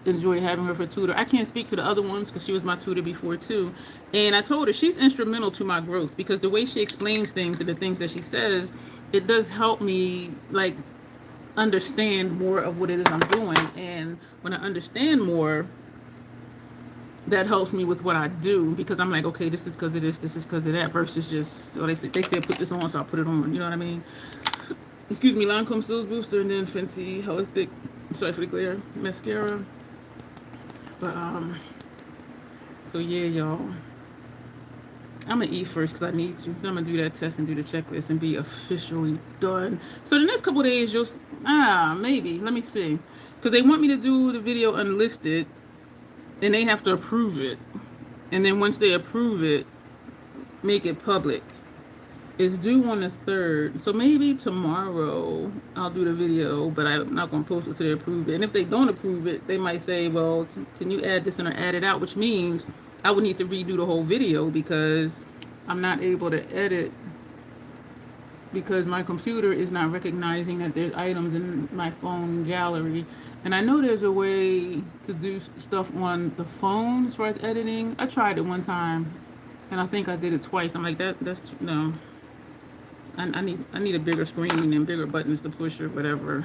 enjoy having her for tutor. I can't speak to the other ones because she was my tutor before too. And I told her she's instrumental to my growth because the way she explains things and the things that she says, it does help me like understand more of what it is I'm doing. And when I understand more, that helps me with what I do because I'm like, okay, this is because of this is because of that, versus just, they said put this on, so I'll put it on. You know what I mean? Excuse me, Lancome Still's Booster and then Fenty Hella Thick, sorry for the glare, mascara. But, so yeah, y'all. I'm gonna eat first because I need to. Then I'm gonna do that test and do the checklist and be officially done. So the next couple of days, you'll maybe let me see, because they want me to do the video unlisted, and they have to approve it, and then once they approve it, make it public. It's due on the 3rd, so maybe tomorrow I'll do the video, but I'm not gonna post it till they approve it. And if they don't approve it, they might say, "Well, can you add this in or add it out?" Which means I would need to redo the whole video because I'm not able to edit because my computer is not recognizing that there's items in my phone gallery. And I know there's a way to do stuff on the phone as far as editing. I tried it one time, and I think I did it twice. I'm like, no. I need a bigger screen and bigger buttons to push or whatever.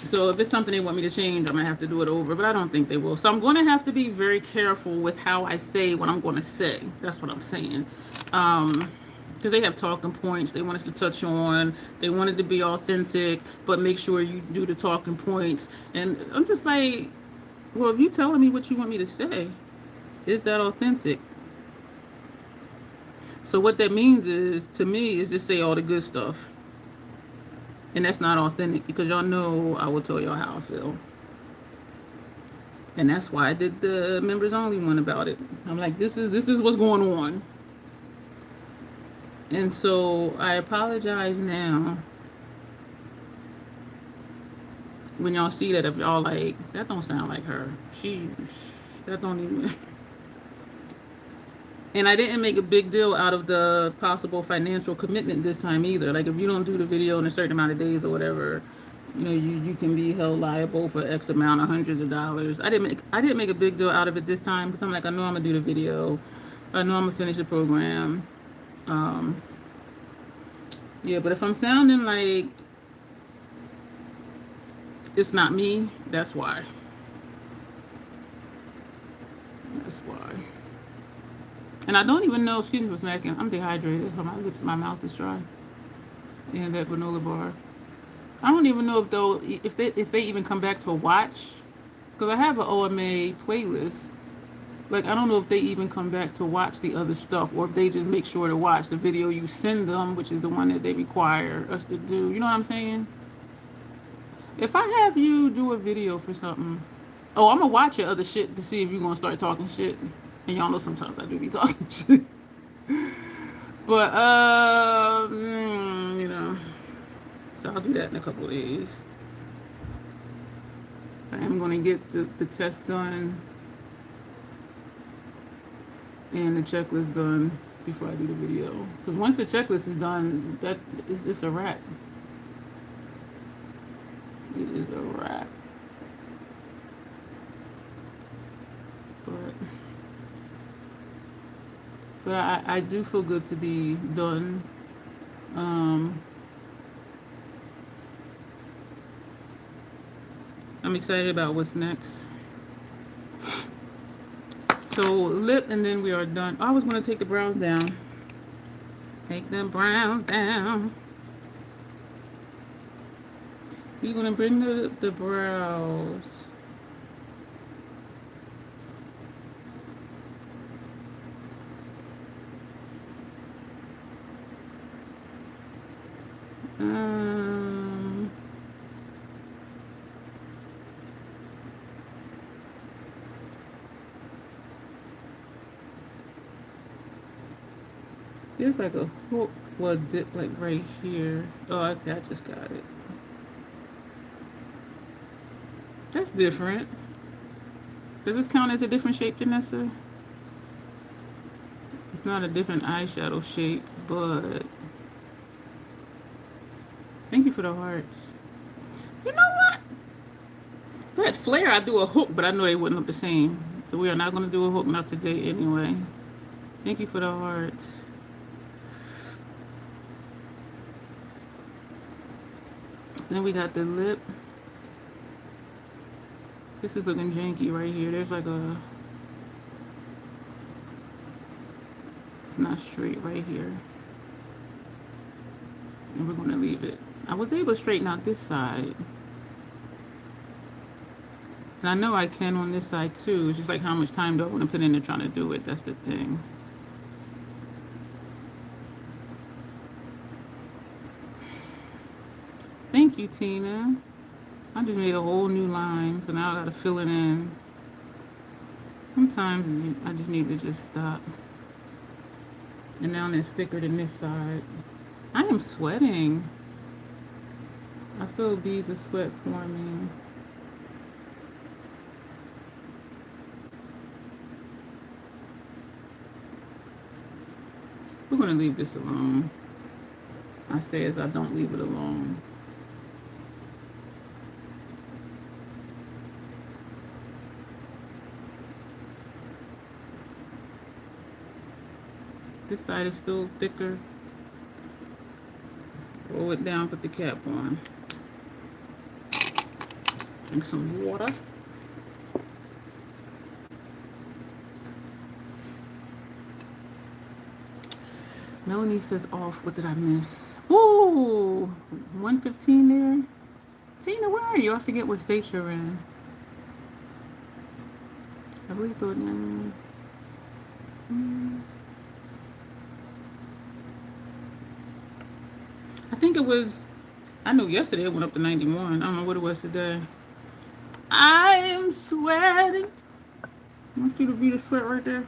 So if it's something they want me to change, I'm gonna have to do it over, but I don't think they will. So I'm gonna have to be very careful with how I say what I'm gonna say. That's what I'm saying. Because they have talking points they want us to touch on. They want it to be authentic, but make sure you do the talking points. And I'm just like, well, if you telling me what you want me to say, is that authentic? So what that means is, to me, is just say all the good stuff. And that's not authentic because y'all know I will tell y'all how I feel. And that's why I did the members only one about it. I'm like, this is what's going on. And so I apologize now when y'all see that, if y'all like, that don't sound like her. That don't even... And I didn't make a big deal out of the possible financial commitment this time either. Like if you don't do the video in a certain amount of days or whatever, you know, you can be held liable for X amount of hundreds of dollars. I didn't make a big deal out of it this time because I'm like, I know I'm gonna do the video. I know I'm gonna finish the program. Yeah, but if I'm sounding like it's not me, that's why. That's why. And I don't even know, excuse me for smacking, I'm dehydrated. My mouth is dry. And that granola bar. I don't even know if they even come back to watch. Because I have an OMA playlist. Like, I don't know if they even come back to watch the other stuff. Or if they just make sure to watch the video you send them, which is the one that they require us to do. You know what I'm saying? If I have you do a video for something, oh, I'm going to watch your other shit to see if you're going to start talking shit. And y'all know sometimes I do be talking shit. But, you know. So I'll do that in a couple of days. I am going to get the test done and the checklist done before I do the video. Because once the checklist is done, it's a wrap. It is a wrap. But I do feel good to be done. I'm excited about what's next. So lip, and then we are done. Oh, I was going to take the brows down. Take the brows down. We're going to bring the brows. There's like a hook, well, dip like right here. Oh, okay, I just got it. That's different. Does this count as a different shape, Janessa? It's not a different eyeshadow shape, but thank you for the hearts. You know what? That flare, I do a hook, but I know they wouldn't look the same. So we are not going to do a hook, not today anyway. Thank you for the hearts. So then we got the lip. This is looking janky right here. There's like a... It's not straight right here. And we're going to leave it. I was able to straighten out this side. And I know I can on this side too. It's just like how much time do I want to put into trying to do it. That's the thing. Thank you, Tina. I just made a whole new line, so now I gotta fill it in. Sometimes I just need to just stop. And now it's thicker than this side. I am sweating. I feel beads of sweat forming. We're gonna leave this alone. I say as I don't leave it alone. This side is still thicker. Roll it down, put the cap on. Drink some water. Melanie says off. What did I miss? Ooh, 115 there. Tina, where are you? I forget what state you're in. I really thought. I think it was. I know yesterday it went up to 91. I don't know what it was today. I am sweating. I want you to read the sweat right there.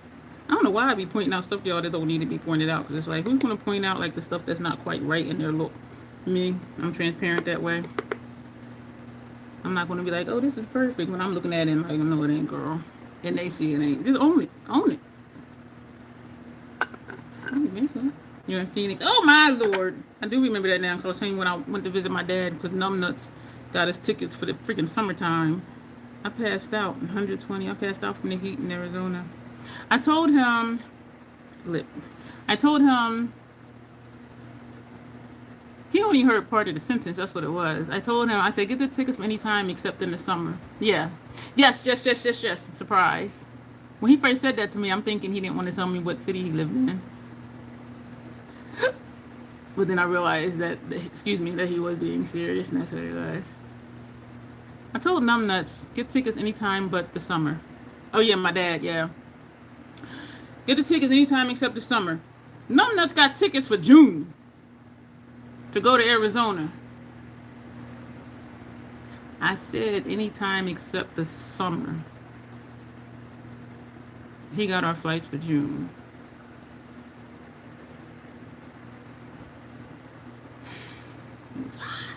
I don't know why I be pointing out stuff y'all that don't need to be pointed out, because it's like, who's going to point out like the stuff that's not quite right in their look? Me. I'm transparent that way. I'm not going to be like, oh, this is perfect, when I'm looking at it and like, no, it ain't, girl. And they see it ain't. Just own it. Own it. You're in Phoenix. Oh, my Lord. I do remember that now, because I was saying when I went to visit my dad, because Numbnuts got us tickets for the freaking summertime. I passed out, 120. I passed out from the heat in Arizona. I told him, he only heard part of the sentence. That's what it was. I told him, I said, get the tickets for any time except in the summer. Yeah. Yes. Surprise. When he first said that to me, I'm thinking he didn't want to tell me what city he lived in. But then I realized that he was being serious, and that's what it was. I told Numbnuts, get tickets anytime but the summer. Oh, yeah, my dad, yeah. Get the tickets anytime except the summer. Numbnuts got tickets for June to go to Arizona. I said anytime except the summer. He got our flights for June. It's hot.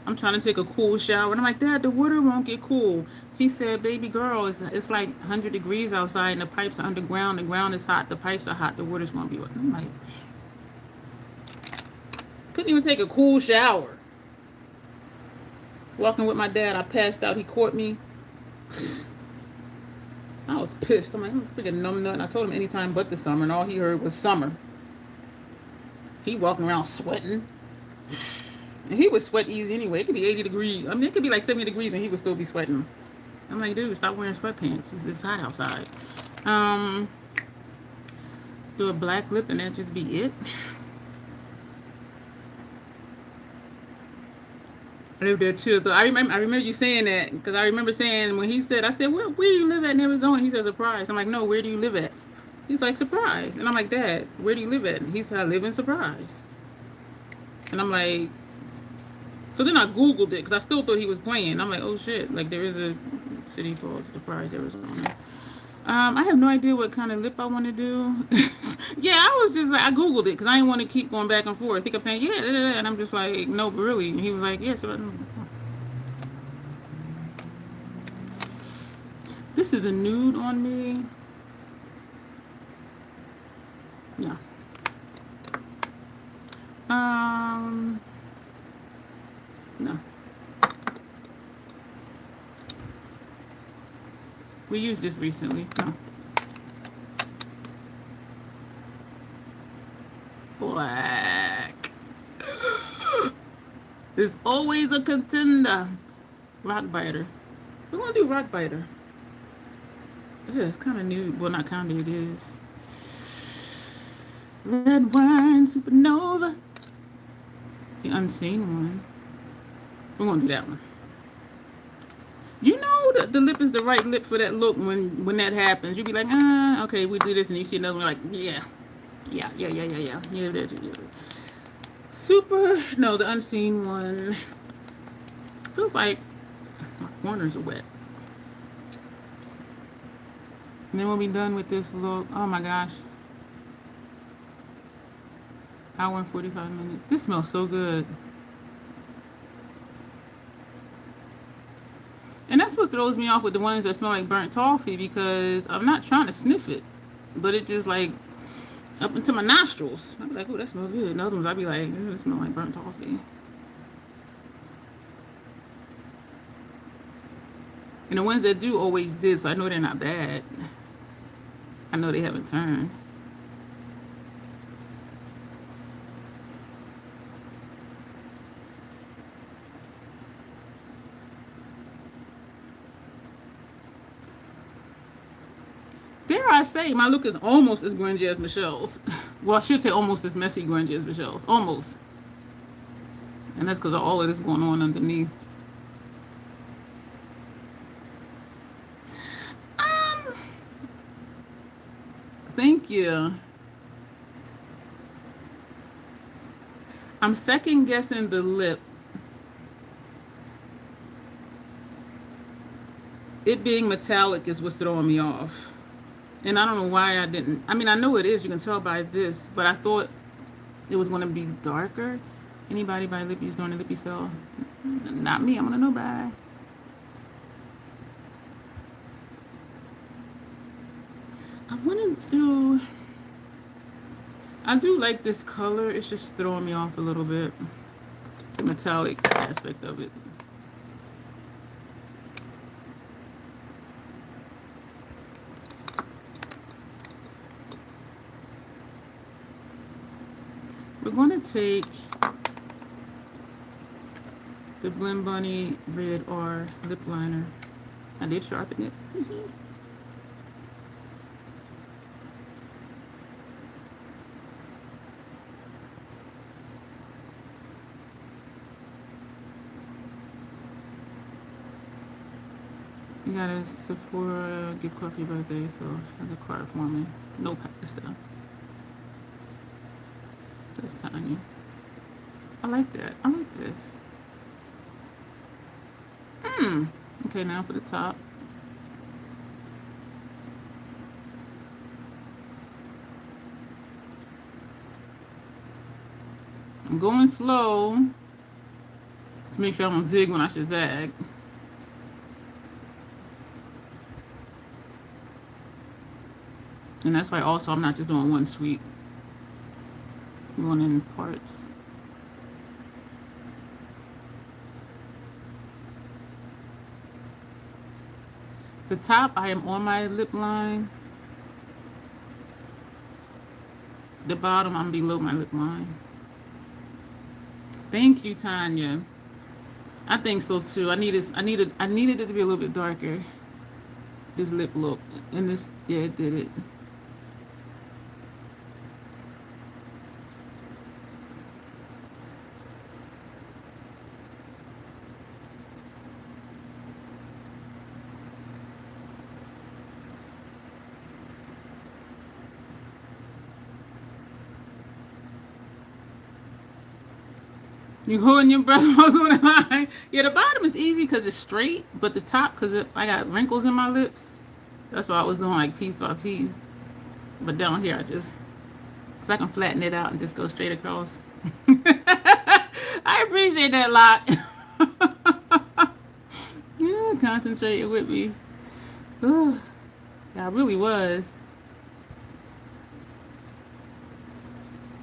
I'm trying to take a cool shower, and I'm like, Dad, the water won't get cool. He said, baby girl, it's like 100 degrees outside, and the pipes are underground. The ground is hot. The pipes are hot. The water's going to be wet. I'm like, couldn't even take a cool shower. Walking with my dad, I passed out. He caught me. I was pissed. I'm like, I'm a freaking numbnut. And I told him anytime but the summer, and all he heard was summer. He walking around sweating. And he would sweat easy anyway. It could be 80 degrees. I mean, it could be like 70 degrees, and he would still be sweating. I'm like, dude, stop wearing sweatpants. It's hot outside. Do a black lip, and that just be it. I live there too. So I remember you saying that, because I remember saying when he said, I said, where do you live at in Arizona? He said, Surprise. I'm like, no, where do you live at? He's like, Surprise. And I'm like, Dad, where do you live at? And he said, I live in Surprise. And I'm like, so then I Googled it, because I still thought he was playing. I'm like, oh shit, like there is a city called Surprise, Arizona. I have no idea what kind of lip I want to do. Yeah, I was just like, I Googled it, because I didn't want to keep going back and forth. He kept saying, yeah, and I'm just like, no, but really. And he was like, yes. Yeah, so this is a nude on me. No. No. We used this recently. No. Black. There's always a contender. Rock biter. We're gonna do rock biter. Yeah, it's kind of new. Well, not kind of. It is. Red wine supernova. The unseen one. We're gonna do that one. You know that the lip is the right lip for that look when that happens. You be like, okay, we do this, and you see another one like, yeah. No, the unseen one. Feels like my corners are wet. And then we'll be done with this look. Oh my gosh. Hour and 45 minutes. This smells so good. And that's what throws me off with the ones that smell like burnt toffee, because I'm not trying to sniff it, but it just like up into my nostrils. I'll be like, oh, that smells good. And other ones I'll be like, it smells like burnt toffee. And the ones that do always did, so I know they're not bad. I know they haven't turned. Dare I say, my look is almost as grungy as Michelle's. Well, I should say almost as messy grungy as Michelle's. Almost. And that's because of all of this going on underneath. Thank you. I'm second guessing the lip. It being metallic is what's throwing me off. And I don't know why I didn't. I mean, I know it is. You can tell by this. But I thought it was going to be darker. Anybody buy lippies during the lippy sale? Not me. I'm going to know by. I want to do. I do like this color. It's just throwing me off a little bit. The metallic aspect of it. We're going to take the Blend Bunny Red R lip liner. I did sharpen it. You got a Sephora gift card for your birthday, so have a card for me. No pasta. That's tiny. I like that. I like this. Okay, now for the top. I'm going slow to make sure I don't zig when I should zag. And that's why also I'm not just doing one sweep. I'm going in parts. The top, I am on my lip line. The bottom, I'm below my lip line. Thank you, Tanya. I think so too. I needed it to be a little bit darker. This lip look. And this, yeah, it did it. You holding your breath while I was on the line. Yeah, the bottom is easy because it's straight, but the top, because I got wrinkles in my lips, that's why I was doing like piece by piece. But down here, so I can flatten it out and just go straight across. I appreciate that, Lot. Yeah, concentrating with me. Ugh. Yeah, I really was.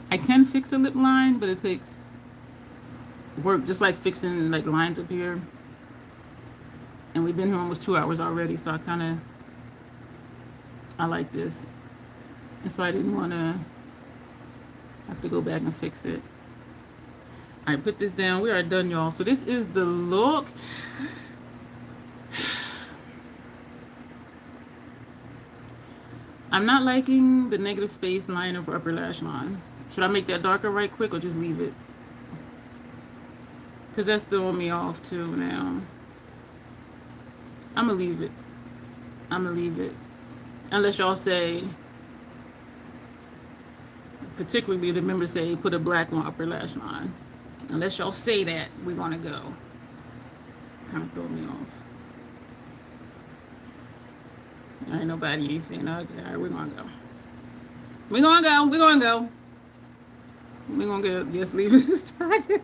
I can fix a lip line, but it takes work, just like fixing like lines up here. And we've been here almost 2 hours already, so I like this. And so I didn't want to have to go back and fix it. I put this down. We are done, y'all. So this is the look. I'm not liking the negative space liner for upper lash line. Should I make that darker right quick or just leave it? Because that's throwing me off too now. I'm going to leave it. I'm going to leave it. Unless y'all say particularly the members say put a black one upper lash line. Unless y'all say that, we're gonna go. Kind of throw me off. Ain't nobody ain't saying okay. All right, we're gonna go. We're gonna go. We're gonna go. We're gonna go. Yes, leave us tired.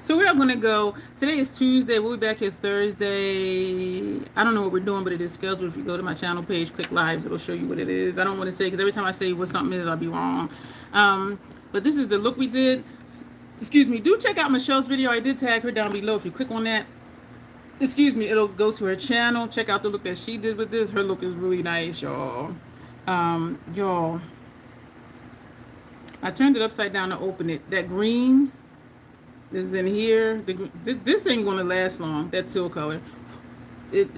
So we're gonna go. Today is Tuesday. We'll be back here Thursday. I don't know what we're doing, but it is scheduled. If you go to my channel page, click lives, it'll show you what it is. I don't want to say because every time I say what something is, I'll be wrong. But this is the look we did. Excuse me. Do check out Michelle's video. I did tag her down below. If you click on that, excuse me, it'll go to her channel. Check out the look that she did with this. Her look is really nice, y'all. Y'all, I turned it upside down to open it. That green is in here. This ain't gonna last long. That teal color. I'm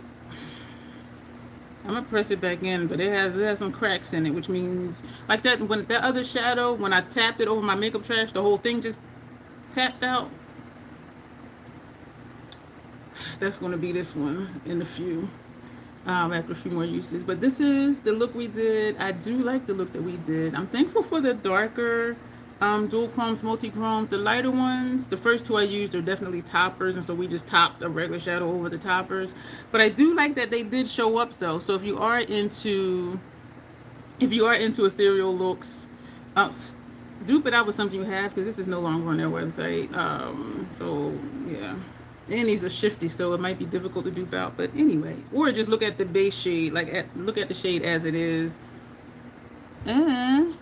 gonna press it back in, but it has some cracks in it, which means like that when that other shadow, when I tapped it over my makeup trash, the whole thing just tapped out. That's gonna be this one in a few. After a few more uses, but this is the look we did. I do like the look that we did. I'm thankful for the darker dual chromes, multi-chromes. The lighter ones, the first two I used are definitely toppers, and so we just topped a regular shadow over the toppers. But I do like that they did show up though. So if you are into ethereal looks, dupe it out with something you have, because this is no longer on their website. So yeah. And these are shifty, so it might be difficult to dupe out. But anyway, or just look at the base shade, look at the shade as it is, and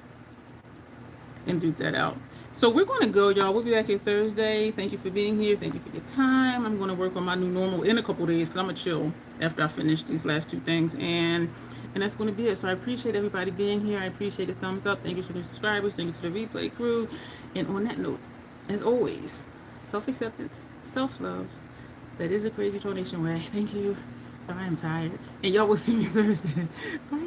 dupe that out. So we're gonna go, y'all. We'll be back here Thursday. Thank you for being here. Thank you for your time. I'm gonna work on my new normal in a couple days because I'm gonna chill after I finish these last two things, and that's gonna be it. So I appreciate everybody being here. I appreciate the thumbs up. Thank you for the subscribers. Thank you to the replay crew. And on that note, as always, self-acceptance, self-love. That is a crazy donation way. Thank you. I am tired. And y'all will see me Thursday. Bye.